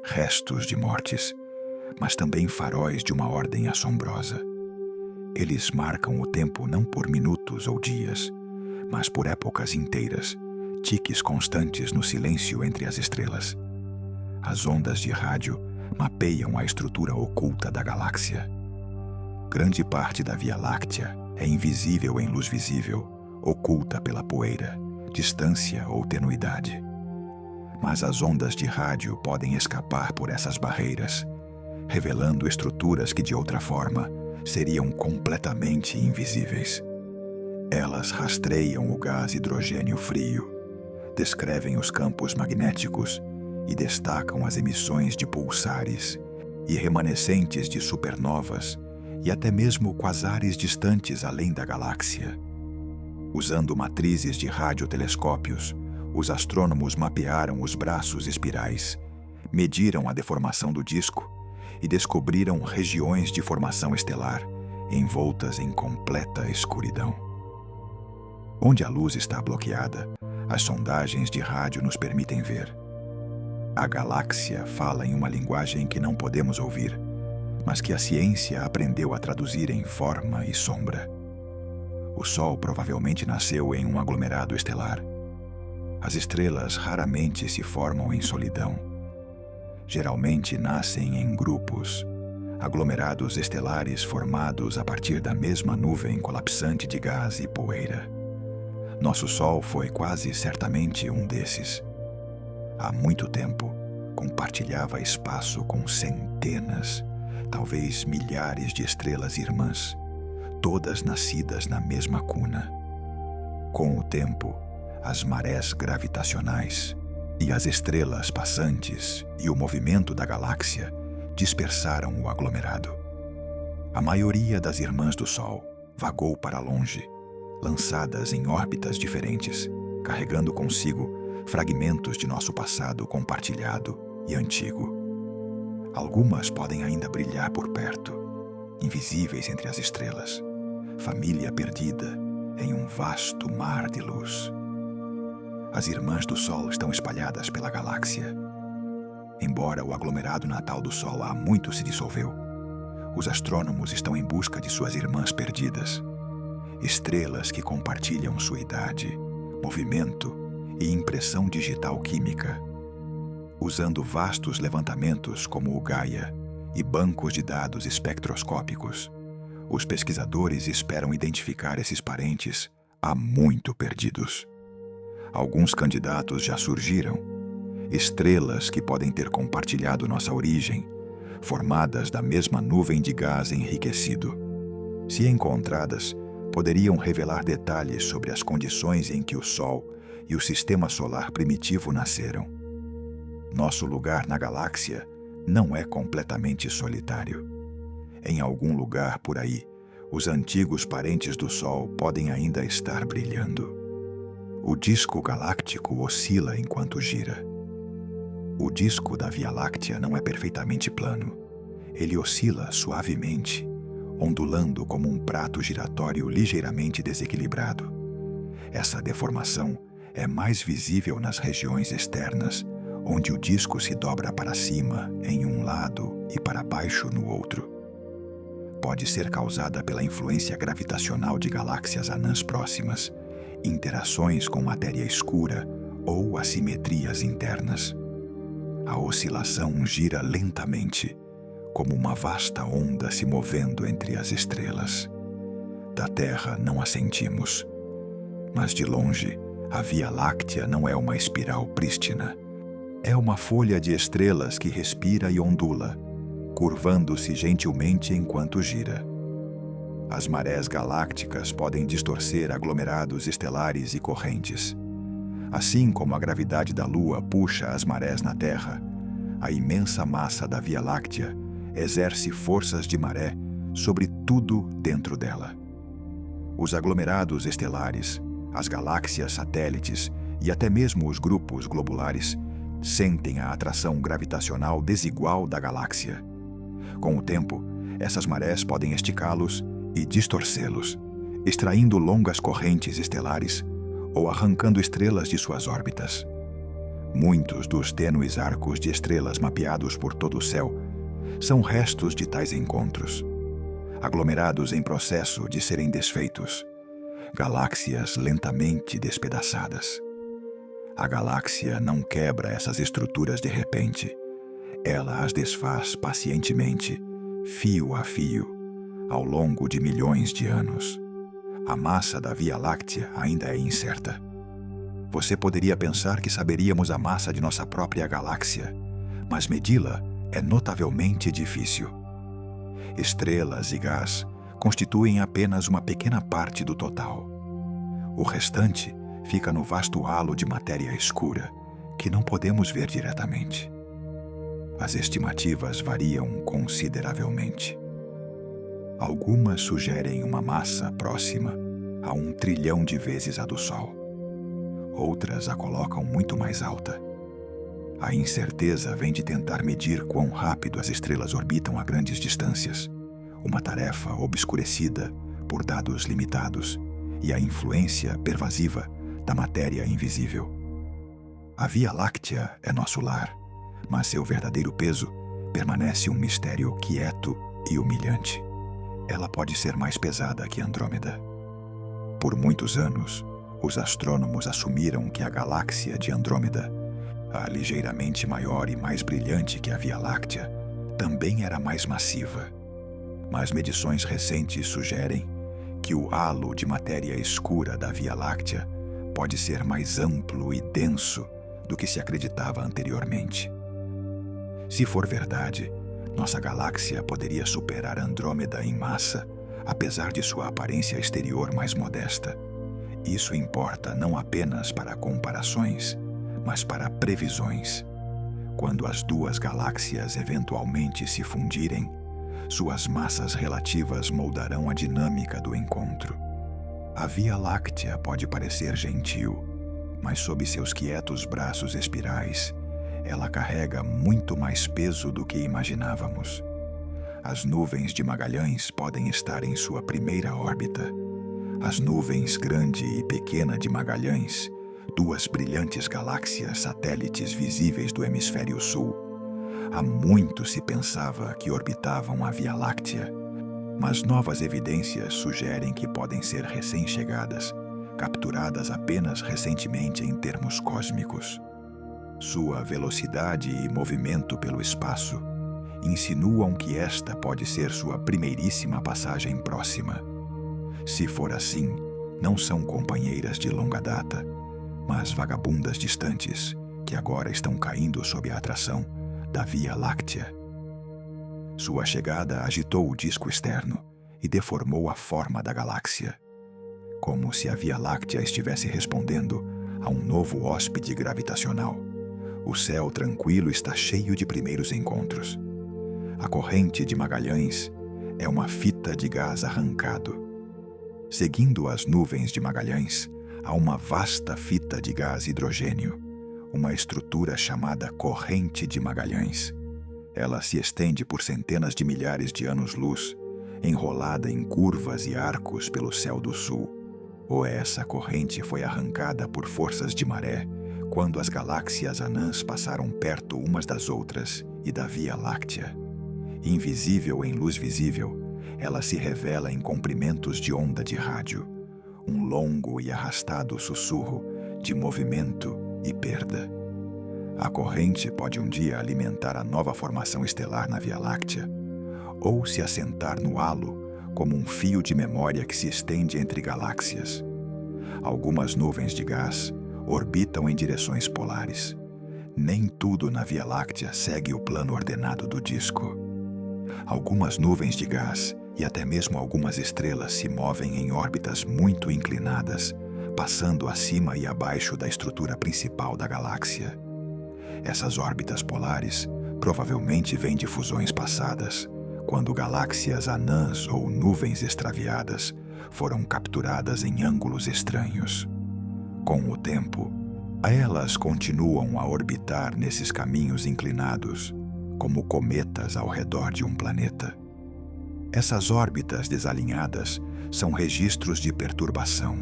S1: restos de mortes, mas também faróis de uma ordem assombrosa. Eles marcam o tempo não por minutos ou dias, mas por épocas inteiras, tiques constantes no silêncio entre as estrelas. As ondas de rádio mapeiam a estrutura oculta da galáxia. Grande parte da Via Láctea é invisível em luz visível, oculta pela poeira, distância ou tenuidade. Mas as ondas de rádio podem escapar por essas barreiras, revelando estruturas que de outra forma seriam completamente invisíveis. Elas rastreiam o gás hidrogênio frio, descrevem os campos magnéticos e destacam as emissões de pulsares e remanescentes de supernovas e até mesmo quasares distantes além da galáxia. Usando matrizes de radiotelescópios, os astrônomos mapearam os braços espirais, mediram a deformação do disco e descobriram regiões de formação estelar envoltas em completa escuridão. Onde a luz está bloqueada, as sondagens de rádio nos permitem ver. A galáxia fala em uma linguagem que não podemos ouvir, mas que a ciência aprendeu a traduzir em forma e sombra. O Sol provavelmente nasceu em um aglomerado estelar. As estrelas raramente se formam em solidão. Geralmente nascem em grupos, aglomerados estelares formados a partir da mesma nuvem colapsante de gás e poeira. Nosso Sol foi quase certamente um desses. Há muito tempo, compartilhava espaço com centenas, talvez milhares de estrelas irmãs, todas nascidas na mesma cuna. Com o tempo, as marés gravitacionais e as estrelas passantes e o movimento da galáxia dispersaram o aglomerado. A maioria das irmãs do Sol vagou para longe, lançadas em órbitas diferentes, carregando consigo fragmentos de nosso passado compartilhado e antigo. Algumas podem ainda brilhar por perto, invisíveis entre as estrelas, família perdida em um vasto mar de luz. As irmãs do Sol estão espalhadas pela galáxia. Embora o aglomerado natal do Sol há muito se dissolveu, os astrônomos estão em busca de suas irmãs perdidas, estrelas que compartilham sua idade, movimento e impressão digital química. Usando vastos levantamentos como o Gaia e bancos de dados espectroscópicos, os pesquisadores esperam identificar esses parentes há muito perdidos. Alguns candidatos já surgiram, estrelas que podem ter compartilhado nossa origem, formadas da mesma nuvem de gás enriquecido. Se encontradas, poderiam revelar detalhes sobre as condições em que o Sol e o sistema solar primitivo nasceram. Nosso lugar na galáxia não é completamente solitário. Em algum lugar por aí, os antigos parentes do Sol podem ainda estar brilhando. O disco galáctico oscila enquanto gira. O disco da Via Láctea não é perfeitamente plano. Ele oscila suavemente, ondulando como um prato giratório ligeiramente desequilibrado. Essa deformação é mais visível nas regiões externas, onde o disco se dobra para cima em um lado e para baixo no outro. Pode ser causada pela influência gravitacional de galáxias anãs próximas, interações com matéria escura ou assimetrias internas. A oscilação gira lentamente, como uma vasta onda se movendo entre as estrelas. Da Terra não a sentimos, mas de longe, a Via Láctea não é uma espiral prístina. É uma folha de estrelas que respira e ondula, curvando-se gentilmente enquanto gira. As marés galácticas podem distorcer aglomerados estelares e correntes. Assim como a gravidade da Lua puxa as marés na Terra, a imensa massa da Via Láctea exerce forças de maré sobre tudo dentro dela. Os aglomerados estelares, as galáxias satélites e até mesmo os grupos globulares sentem a atração gravitacional desigual da galáxia. Com o tempo, essas marés podem esticá-los e distorcê-los, extraindo longas correntes estelares ou arrancando estrelas de suas órbitas. Muitos dos tênues arcos de estrelas mapeados por todo o céu são restos de tais encontros, aglomerados em processo de serem desfeitos, galáxias lentamente despedaçadas. A galáxia não quebra essas estruturas de repente. Ela as desfaz pacientemente, fio a fio, ao longo de milhões de anos. A massa da Via Láctea ainda é incerta. Você poderia pensar que saberíamos a massa de nossa própria galáxia, mas medi-la é notavelmente difícil. Estrelas e gás constituem apenas uma pequena parte do total. O restante fica no vasto halo de matéria escura, que não podemos ver diretamente. As estimativas variam consideravelmente. Algumas sugerem uma massa próxima a 1 trilhão de vezes a do Sol. Outras a colocam muito mais alta. A incerteza vem de tentar medir quão rápido as estrelas orbitam a grandes distâncias, uma tarefa obscurecida por dados limitados e a influência pervasiva da matéria invisível. A Via Láctea é nosso lar, mas seu verdadeiro peso permanece um mistério quieto e humilhante. Ela pode ser mais pesada que Andrômeda. Por muitos anos, os astrônomos assumiram que a galáxia de Andrômeda, a ligeiramente maior e mais brilhante que a Via Láctea, também era mais massiva. Mas medições recentes sugerem que o halo de matéria escura da Via Láctea pode ser mais amplo e denso do que se acreditava anteriormente. Se for verdade, nossa galáxia poderia superar Andrômeda em massa, apesar de sua aparência exterior mais modesta. Isso importa não apenas para comparações, mas para previsões. Quando as duas galáxias eventualmente se fundirem, suas massas relativas moldarão a dinâmica do encontro. A Via Láctea pode parecer gentil, mas sob seus quietos braços espirais, ela carrega muito mais peso do que imaginávamos. As nuvens de Magalhães podem estar em sua primeira órbita. As nuvens grande e pequena de Magalhães, duas brilhantes galáxias satélites visíveis do hemisfério sul. Há muito se pensava que orbitavam a Via Láctea, mas novas evidências sugerem que podem ser recém-chegadas, capturadas apenas recentemente em termos cósmicos. Sua velocidade e movimento pelo espaço insinuam que esta pode ser sua primeiríssima passagem próxima. Se for assim, não são companheiras de longa data, mas vagabundas distantes que agora estão caindo sob a atração da Via Láctea. Sua chegada agitou o disco externo e deformou a forma da galáxia, como se a Via Láctea estivesse respondendo a um novo hóspede gravitacional. O céu tranquilo está cheio de primeiros encontros. A corrente de Magalhães é uma fita de gás arrancado. Seguindo as nuvens de Magalhães, há uma vasta fita de gás hidrogênio, uma estrutura chamada corrente de Magalhães. Ela se estende por centenas de milhares de anos-luz, enrolada em curvas e arcos pelo céu do sul. Ou essa corrente foi arrancada por forças de maré quando as galáxias anãs passaram perto umas das outras e da Via Láctea. Invisível em luz visível, ela se revela em comprimentos de onda de rádio, um longo e arrastado sussurro de movimento e perda. A corrente pode um dia alimentar a nova formação estelar na Via Láctea, ou se assentar no halo como um fio de memória que se estende entre galáxias. Algumas nuvens de gás orbitam em direções polares. Nem tudo na Via Láctea segue o plano ordenado do disco. Algumas nuvens de gás e até mesmo algumas estrelas se movem em órbitas muito inclinadas, passando acima e abaixo da estrutura principal da galáxia. Essas órbitas polares provavelmente vêm de fusões passadas, quando galáxias anãs ou nuvens extraviadas foram capturadas em ângulos estranhos. Com o tempo, Elas continuam a orbitar nesses caminhos inclinados, como cometas ao redor de um planeta. Essas órbitas desalinhadas são registros de perturbação,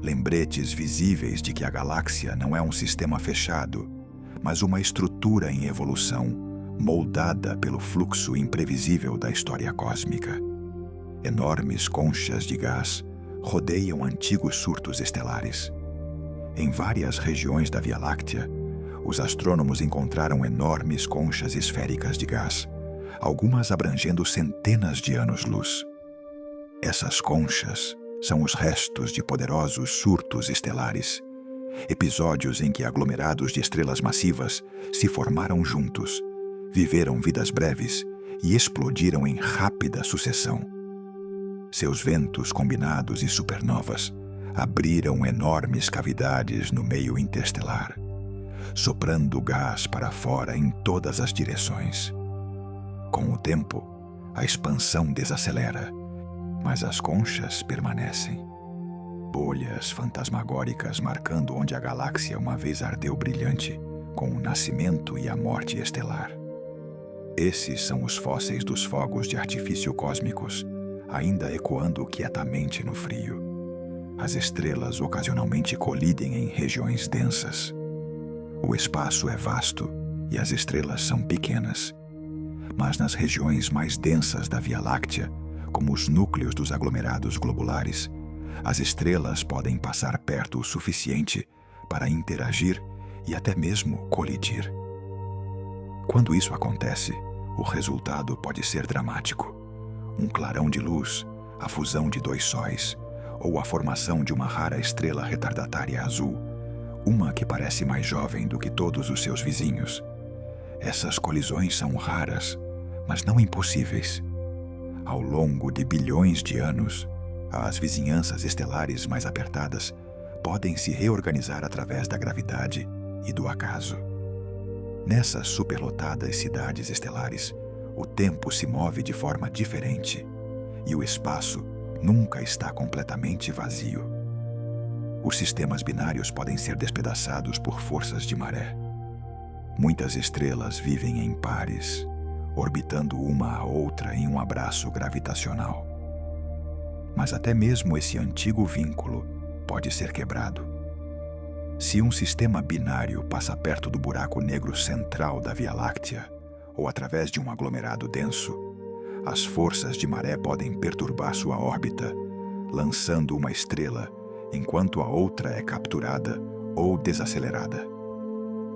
S1: lembretes visíveis de que a galáxia não é um sistema fechado, mas uma estrutura em evolução, moldada pelo fluxo imprevisível da história cósmica. Enormes conchas de gás rodeiam antigos surtos estelares. Em várias regiões da Via Láctea, os astrônomos encontraram enormes conchas esféricas de gás, algumas abrangendo centenas de anos-luz. Essas conchas são os restos de poderosos surtos estelares, episódios em que aglomerados de estrelas massivas se formaram juntos, viveram vidas breves e explodiram em rápida sucessão. Seus ventos combinados e supernovas abriram enormes cavidades no meio interestelar, soprando gás para fora em todas as direções. Com o tempo, a expansão desacelera, mas as conchas permanecem. Bolhas fantasmagóricas marcando onde a galáxia uma vez ardeu brilhante, com o nascimento e a morte estelar. Esses são os fósseis dos fogos de artifício cósmicos, ainda ecoando quietamente no frio. As estrelas ocasionalmente colidem em regiões densas. O espaço é vasto e as estrelas são pequenas. Mas nas regiões mais densas da Via Láctea, como os núcleos dos aglomerados globulares, as estrelas podem passar perto o suficiente para interagir e até mesmo colidir. Quando isso acontece, o resultado pode ser dramático. Um clarão de luz, a fusão de dois sóis, ou a formação de uma rara estrela retardatária azul, uma que parece mais jovem do que todos os seus vizinhos. Essas colisões são raras, mas não impossíveis. Ao longo de bilhões de anos, as vizinhanças estelares mais apertadas podem se reorganizar através da gravidade e do acaso. Nessas superlotadas cidades estelares, o tempo se move de forma diferente e o espaço nunca está completamente vazio. Os sistemas binários podem ser despedaçados por forças de maré. Muitas estrelas vivem em pares, orbitando uma a outra em um abraço gravitacional. Mas até mesmo esse antigo vínculo pode ser quebrado. Se um sistema binário passa perto do buraco negro central da Via Láctea, ou através de um aglomerado denso, as forças de maré podem perturbar sua órbita, lançando uma estrela enquanto a outra é capturada ou desacelerada.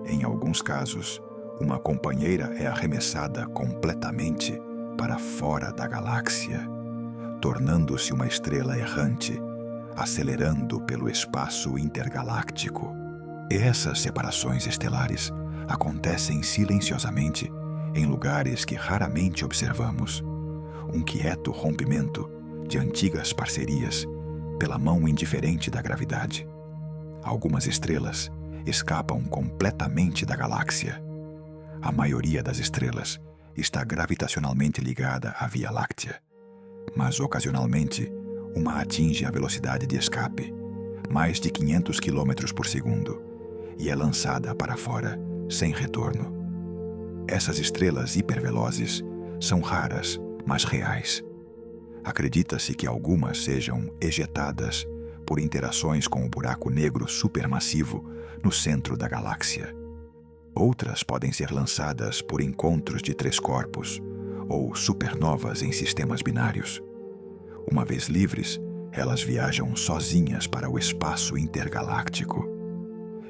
S1: Em alguns casos, uma companheira é arremessada completamente para fora da galáxia, tornando-se uma estrela errante, acelerando pelo espaço intergaláctico. Essas separações estelares acontecem silenciosamente em lugares que raramente observamos. Um quieto rompimento de antigas parcerias pela mão indiferente da gravidade. Algumas estrelas escapam completamente da galáxia. A maioria das estrelas está gravitacionalmente ligada à Via Láctea, mas ocasionalmente uma atinge a velocidade de escape, mais de 500 km por segundo, e é lançada para fora, sem retorno. Essas estrelas hipervelozes são raras, mas reais. Acredita-se que algumas sejam ejetadas por interações com o buraco negro supermassivo no centro da galáxia. Outras podem ser lançadas por encontros de três corpos ou supernovas em sistemas binários. Uma vez livres, elas viajam sozinhas para o espaço intergaláctico.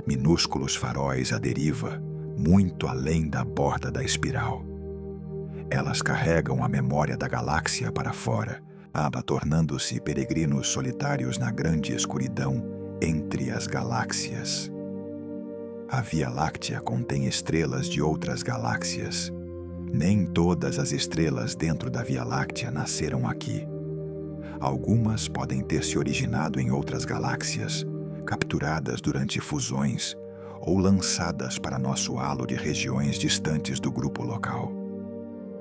S1: Minúsculos faróis à deriva, muito além da borda da espiral. Elas carregam a memória da galáxia para fora, tornando-se peregrinos solitários na grande escuridão entre as galáxias. A Via Láctea contém estrelas de outras galáxias. Nem todas as estrelas dentro da Via Láctea nasceram aqui. Algumas podem ter se originado em outras galáxias, capturadas durante fusões ou lançadas para nosso halo de regiões distantes do grupo local.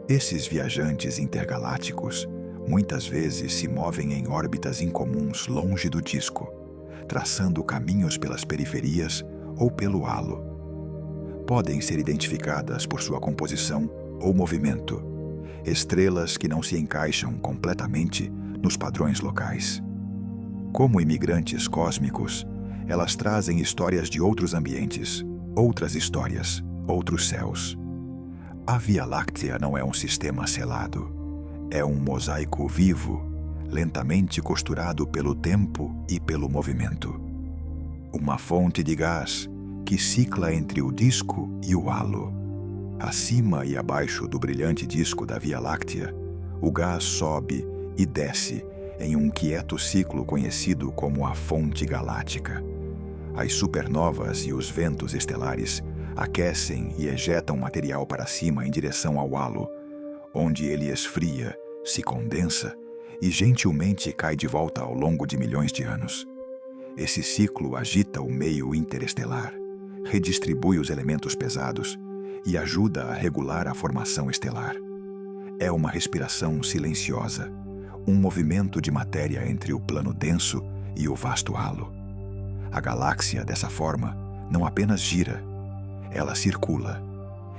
S1: Esses viajantes intergalácticos muitas vezes se movem em órbitas incomuns longe do disco, traçando caminhos pelas periferias ou pelo halo. Podem ser identificadas por sua composição ou movimento, estrelas que não se encaixam completamente nos padrões locais. Como imigrantes cósmicos, elas trazem histórias de outros ambientes, outras histórias, outros céus. A Via Láctea não é um sistema selado. É um mosaico vivo, lentamente costurado pelo tempo e pelo movimento. Uma fonte de gás que cicla entre o disco e o halo. Acima e abaixo do brilhante disco da Via Láctea, o gás sobe e desce em um quieto ciclo conhecido como a fonte galáctica. As supernovas e os ventos estelares aquecem e ejetam material para cima em direção ao halo, onde ele esfria, se condensa e gentilmente cai de volta ao longo de milhões de anos. Esse ciclo agita o meio interestelar, redistribui os elementos pesados e ajuda a regular a formação estelar. É uma respiração silenciosa, um movimento de matéria entre o plano denso e o vasto halo. A galáxia, dessa forma, não apenas gira, ela circula,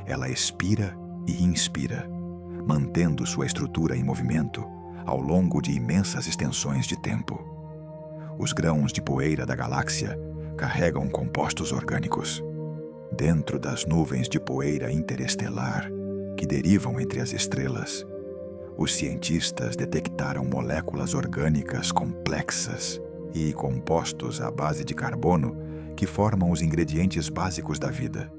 S1: ela expira e inspira, mantendo sua estrutura em movimento ao longo de imensas extensões de tempo. Os grãos de poeira da galáxia carregam compostos orgânicos. Dentro das nuvens de poeira interestelar que derivam entre as estrelas, os cientistas detectaram moléculas orgânicas complexas e compostos à base de carbono que formam os ingredientes básicos da vida.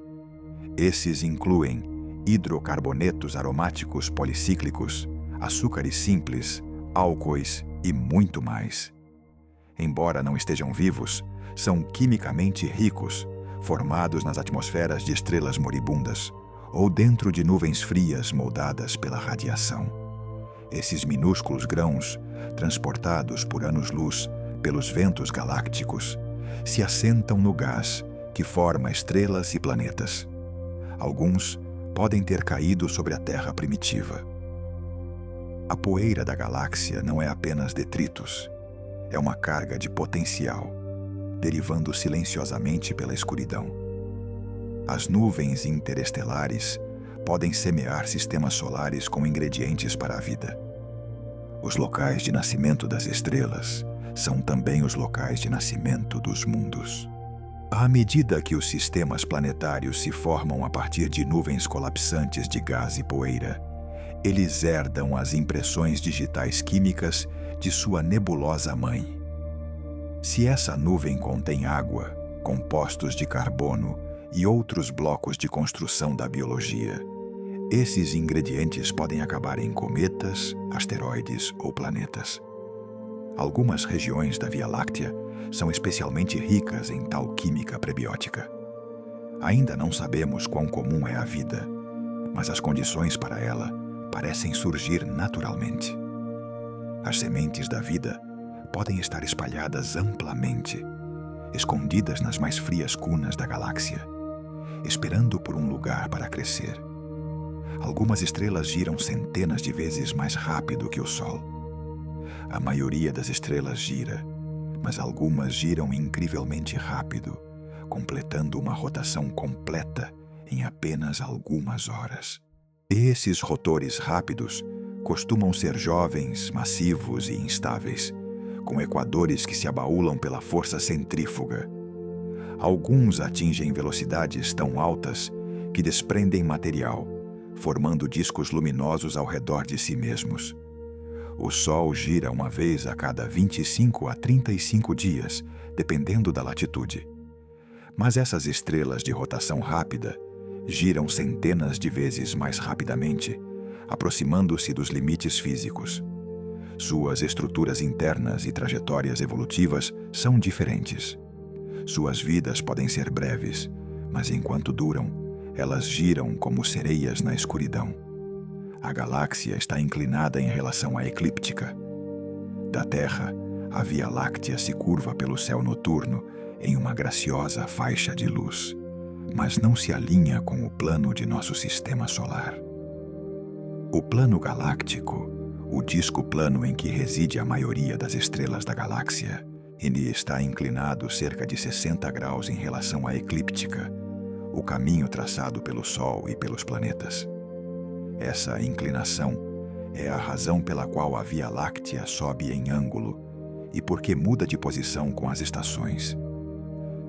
S1: Esses incluem hidrocarbonetos aromáticos policíclicos, açúcares simples, álcoois e muito mais. Embora não estejam vivos, são quimicamente ricos, formados nas atmosferas de estrelas moribundas ou dentro de nuvens frias moldadas pela radiação. Esses minúsculos grãos, transportados por anos-luz pelos ventos galácticos, se assentam no gás que forma estrelas e planetas. Alguns podem ter caído sobre a Terra primitiva. A poeira da galáxia não é apenas detritos, é uma carga de potencial, derivando silenciosamente pela escuridão. As nuvens interestelares podem semear sistemas solares com ingredientes para a vida. Os locais de nascimento das estrelas são também os locais de nascimento dos mundos. À medida que os sistemas planetários se formam a partir de nuvens colapsantes de gás e poeira, eles herdam as impressões digitais químicas de sua nebulosa mãe. Se essa nuvem contém água, compostos de carbono e outros blocos de construção da biologia, esses ingredientes podem acabar em cometas, asteroides ou planetas. Algumas regiões da Via Láctea são especialmente ricas em tal química prebiótica. Ainda não sabemos quão comum é a vida, mas as condições para ela parecem surgir naturalmente. As sementes da vida podem estar espalhadas amplamente, escondidas nas mais frias cunas da galáxia, esperando por um lugar para crescer. Algumas estrelas giram centenas de vezes mais rápido que o Sol. A maioria das estrelas gira, mas algumas giram incrivelmente rápido, completando uma rotação completa em apenas algumas horas. Esses rotores rápidos costumam ser jovens, massivos e instáveis, com equadores que se abaulam pela força centrífuga. Alguns atingem velocidades tão altas que desprendem material, formando discos luminosos ao redor de si mesmos. O Sol gira uma vez a cada 25 a 35 dias, dependendo da latitude. Mas essas estrelas de rotação rápida giram centenas de vezes mais rapidamente, aproximando-se dos limites físicos. Suas estruturas internas e trajetórias evolutivas são diferentes. Suas vidas podem ser breves, mas enquanto duram, elas giram como sereias na escuridão. A galáxia está inclinada em relação à eclíptica. Da Terra, a Via Láctea se curva pelo céu noturno em uma graciosa faixa de luz, mas não se alinha com o plano de nosso sistema solar. O plano galáctico, o disco plano em que reside a maioria das estrelas da galáxia, Ele está inclinado cerca de 60 graus em relação à eclíptica, o caminho traçado pelo Sol e pelos planetas. Essa inclinação é a razão pela qual a Via Láctea sobe em ângulo e porque muda de posição com as estações.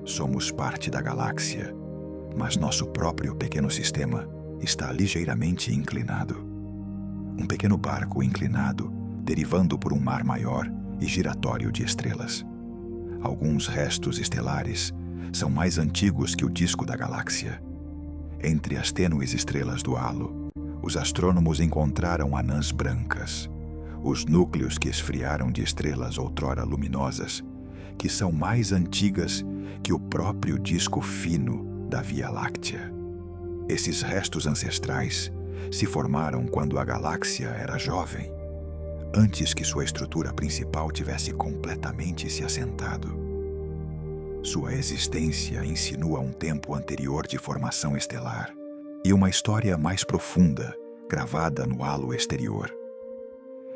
S1: Somos parte da galáxia, mas nosso próprio pequeno sistema está ligeiramente inclinado. Um pequeno barco inclinado, derivando por um mar maior e giratório de estrelas. Alguns restos estelares são mais antigos que o disco da galáxia. Entre as tênues estrelas do halo, os astrônomos encontraram anãs brancas, os núcleos que esfriaram de estrelas outrora luminosas, que são mais antigas que o próprio disco fino da Via Láctea. Esses restos ancestrais se formaram quando a galáxia era jovem, antes que sua estrutura principal tivesse completamente se assentado. Sua existência insinua um tempo anterior de formação estelar e uma história mais profunda, gravada no halo exterior.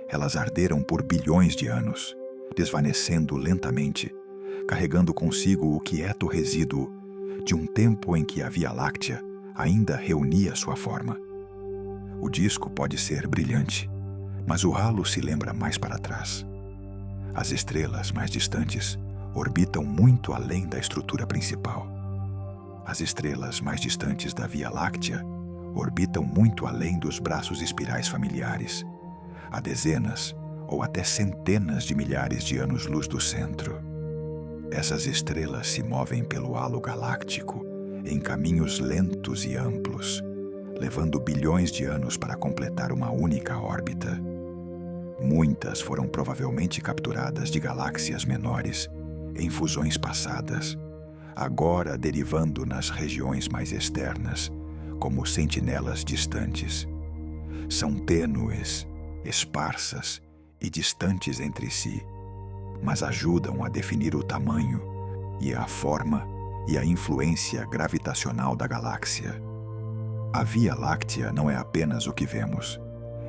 S1: Elas arderam por bilhões de anos, desvanecendo lentamente, carregando consigo o quieto resíduo de um tempo em que a Via Láctea ainda reunia sua forma. O disco pode ser brilhante, mas o halo se lembra mais para trás. As estrelas mais distantes orbitam muito além da estrutura principal. As estrelas mais distantes da Via Láctea orbitam muito além dos braços espirais familiares, a dezenas ou até centenas de milhares de anos-luz do centro. Essas estrelas se movem pelo halo galáctico em caminhos lentos e amplos, levando bilhões de anos para completar uma única órbita. Muitas foram provavelmente capturadas de galáxias menores em fusões passadas, agora derivando nas regiões mais externas, como sentinelas distantes. São tênues, esparsas e distantes entre si, mas ajudam a definir o tamanho e a forma e a influência gravitacional da galáxia. A Via Láctea não é apenas o que vemos.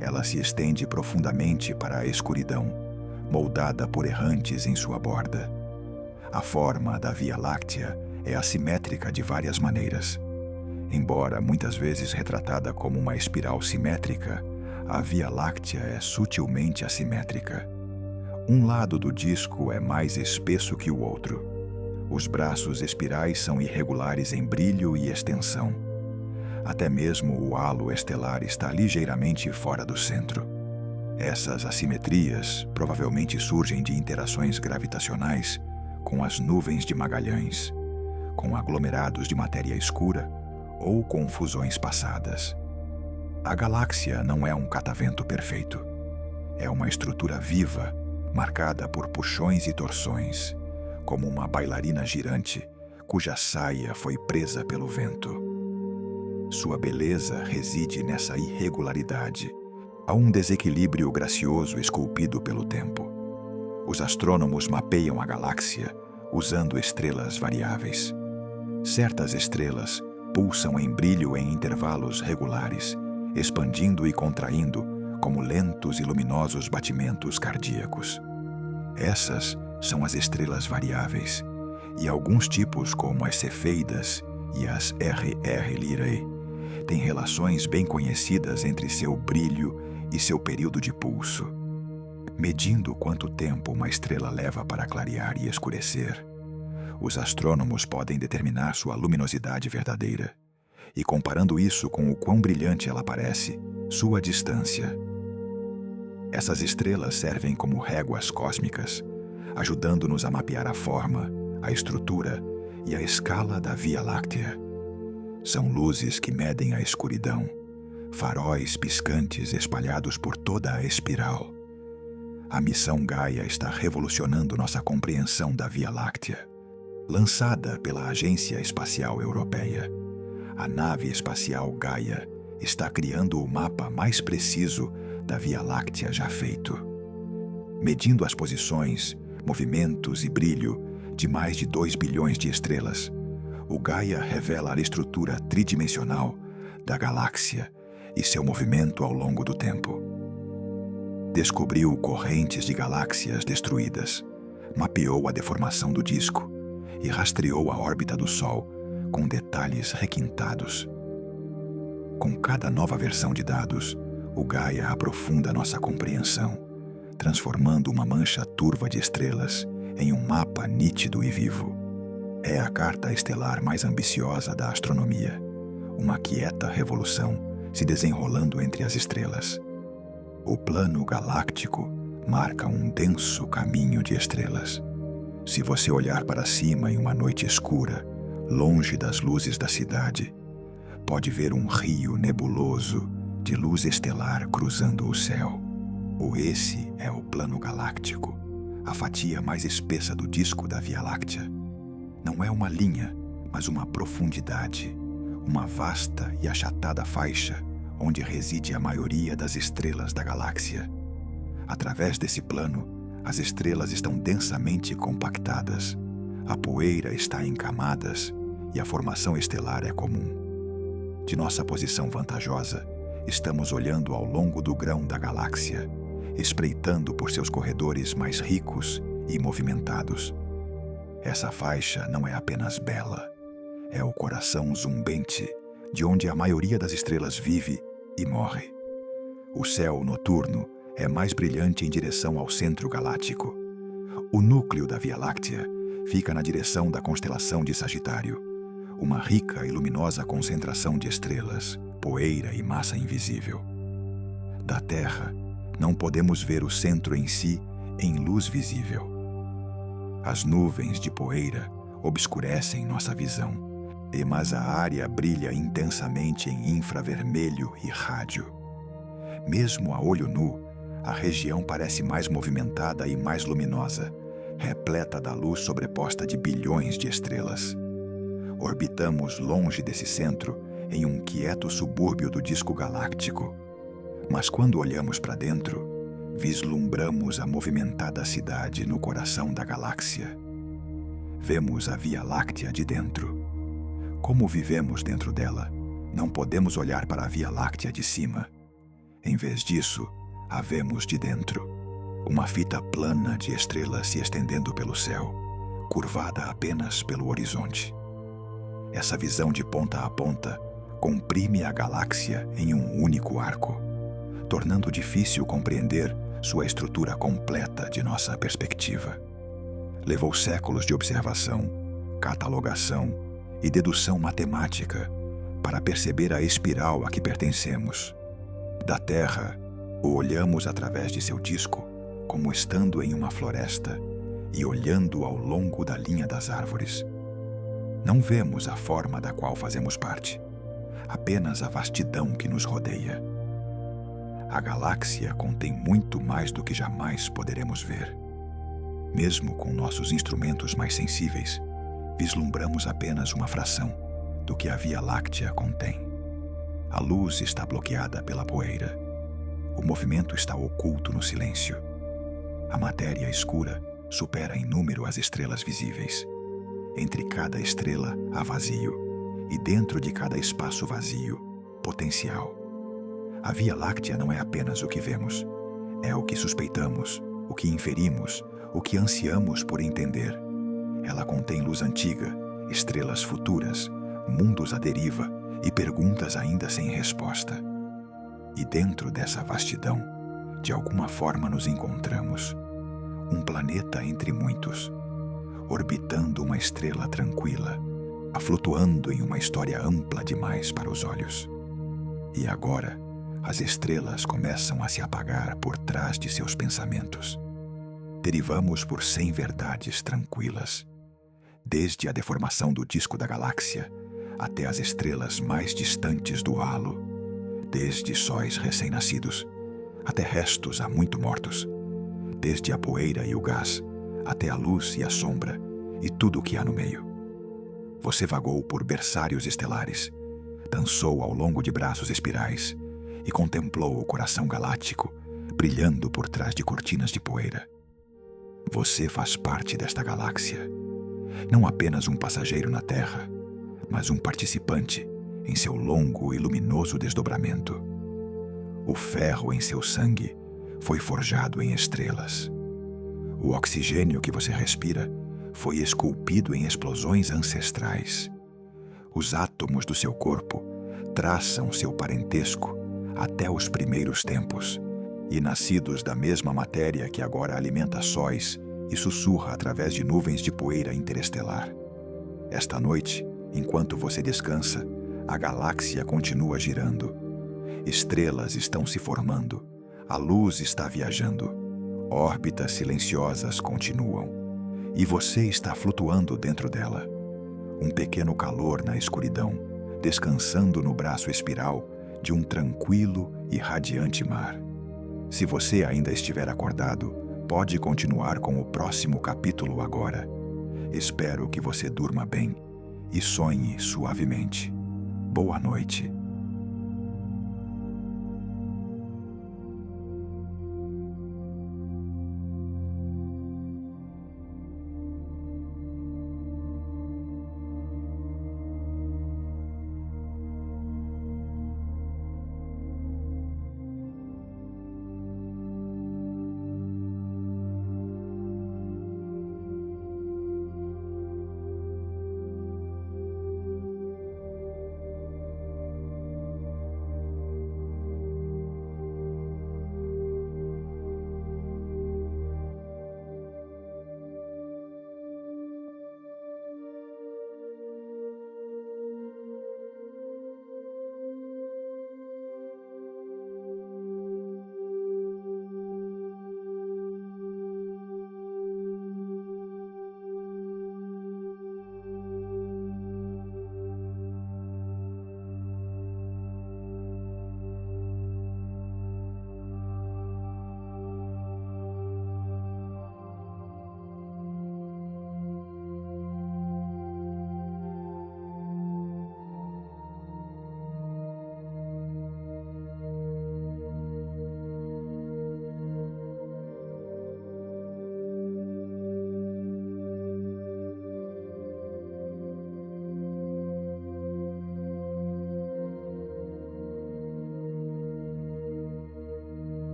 S1: Ela se estende profundamente para a escuridão, moldada por errantes em sua borda. A forma da Via Láctea é assimétrica de várias maneiras. Embora muitas vezes retratada como uma espiral simétrica, a Via Láctea é sutilmente assimétrica. Um lado do disco é mais espesso que o outro. Os braços espirais são irregulares em brilho e extensão. Até mesmo o halo estelar está ligeiramente fora do centro. Essas assimetrias provavelmente surgem de interações gravitacionais com as nuvens de Magalhães, com aglomerados de matéria escura ou com fusões passadas. A galáxia não é um catavento perfeito. É uma estrutura viva, marcada por puxões e torções, como uma bailarina girante cuja saia foi presa pelo vento. Sua beleza reside nessa irregularidade. Há um desequilíbrio gracioso esculpido pelo tempo. Os astrônomos mapeiam a galáxia usando estrelas variáveis. Certas estrelas pulsam em brilho em intervalos regulares, expandindo e contraindo como lentos e luminosos batimentos cardíacos. Essas são as estrelas variáveis, e alguns tipos, como as cefeidas e as RR Lyrae, têm relações bem conhecidas entre seu brilho e seu período de pulso. Medindo quanto tempo uma estrela leva para clarear e escurecer, os astrônomos podem determinar sua luminosidade verdadeira, e comparando isso com o quão brilhante ela parece, sua distância. Essas estrelas servem como réguas cósmicas, ajudando-nos a mapear a forma, a estrutura e a escala da Via Láctea. São luzes que medem a escuridão, faróis piscantes espalhados por toda a espiral. A missão Gaia está revolucionando nossa compreensão da Via Láctea. Lançada pela Agência Espacial Europeia, a nave espacial Gaia está criando o mapa mais preciso da Via Láctea já feito. Medindo as posições, movimentos e brilho de mais de 2 bilhões de estrelas, o Gaia revela a estrutura tridimensional da galáxia e seu movimento ao longo do tempo. Descobriu correntes de galáxias destruídas, mapeou a deformação do disco e rastreou a órbita do Sol com detalhes requintados. Com cada nova versão de dados, o Gaia aprofunda nossa compreensão, transformando uma mancha turva de estrelas em um mapa nítido e vivo. É a carta estelar mais ambiciosa da astronomia, uma quieta revolução se desenrolando entre as estrelas. O plano galáctico marca um denso caminho de estrelas. Se você olhar para cima em uma noite escura, longe das luzes da cidade, pode ver um rio nebuloso de luz estelar cruzando o céu. Esse é o plano galáctico, a fatia mais espessa do disco da Via Láctea. Não é uma linha, mas uma profundidade, uma vasta e achatada faixa onde reside a maioria das estrelas da galáxia. Através desse plano, as estrelas estão densamente compactadas, a poeira está em camadas e a formação estelar é comum. De nossa posição vantajosa, estamos olhando ao longo do grão da galáxia, espreitando por seus corredores mais ricos e movimentados. Essa faixa não é apenas bela, é o coração zumbente de onde a maioria das estrelas vive e morre. O céu noturno é mais brilhante em direção ao centro galáctico. O núcleo da Via Láctea fica na direção da constelação de Sagitário, uma rica e luminosa concentração de estrelas, poeira e massa invisível. Da Terra, não podemos ver o centro em si em luz visível. As nuvens de poeira obscurecem nossa visão, mas a área brilha intensamente em infravermelho e rádio. Mesmo a olho nu, a região parece mais movimentada e mais luminosa, repleta da luz sobreposta de bilhões de estrelas. Orbitamos longe desse centro, em um quieto subúrbio do disco galáctico. Mas quando olhamos para dentro, vislumbramos a movimentada cidade no coração da galáxia. Vemos a Via Láctea de dentro. Como vivemos dentro dela, não podemos olhar para a Via Láctea de cima. Em vez disso, a vemos de dentro, uma fita plana de estrelas se estendendo pelo céu, curvada apenas pelo horizonte. Essa visão de ponta a ponta comprime a galáxia em um único arco, tornando difícil compreender sua estrutura completa de nossa perspectiva. Levou séculos de observação, catalogação e dedução matemática para perceber a espiral a que pertencemos. Da Terra, o olhamos através de seu disco, como estando em uma floresta e olhando ao longo da linha das árvores. Não vemos a forma da qual fazemos parte, apenas a vastidão que nos rodeia. A galáxia contém muito mais do que jamais poderemos ver. Mesmo com nossos instrumentos mais sensíveis, vislumbramos apenas uma fração do que a Via Láctea contém. A luz está bloqueada pela poeira. O movimento está oculto no silêncio. A matéria escura supera em número as estrelas visíveis. Entre cada estrela há vazio, e dentro de cada espaço vazio, potencial. A Via Láctea não é apenas o que vemos, é o que suspeitamos, o que inferimos, o que ansiamos por entender. Ela contém luz antiga, estrelas futuras, mundos à deriva e perguntas ainda sem resposta. E dentro dessa vastidão, de alguma forma nos encontramos, um planeta entre muitos, orbitando uma estrela tranquila, flutuando em uma história ampla demais para os olhos. E agora, as estrelas começam a se apagar por trás de seus pensamentos. Derivamos por 100 verdades tranquilas, desde a deformação do disco da galáxia até as estrelas mais distantes do halo, desde sóis recém-nascidos até restos há muito mortos, desde a poeira e o gás até a luz e a sombra e tudo o que há no meio. Você vagou por berçários estelares, dançou ao longo de braços espirais e contemplou o coração galáctico brilhando por trás de cortinas de poeira. Você faz parte desta galáxia, não apenas um passageiro na Terra, mas um participante em seu longo e luminoso desdobramento. O ferro em seu sangue foi forjado em estrelas. O oxigênio que você respira foi esculpido em explosões ancestrais. Os átomos do seu corpo traçam seu parentesco até os primeiros tempos, e nascidos da mesma matéria que agora alimenta sóis e sussurra através de nuvens de poeira interestelar. Esta noite, enquanto você descansa, a galáxia continua girando. Estrelas estão se formando, a luz está viajando, órbitas silenciosas continuam, e você está flutuando dentro dela. Um pequeno calor na escuridão, descansando no braço espiral de um tranquilo e radiante mar. Se você ainda estiver acordado, pode continuar com o próximo capítulo agora. Espero que você durma bem e sonhe suavemente. Boa noite.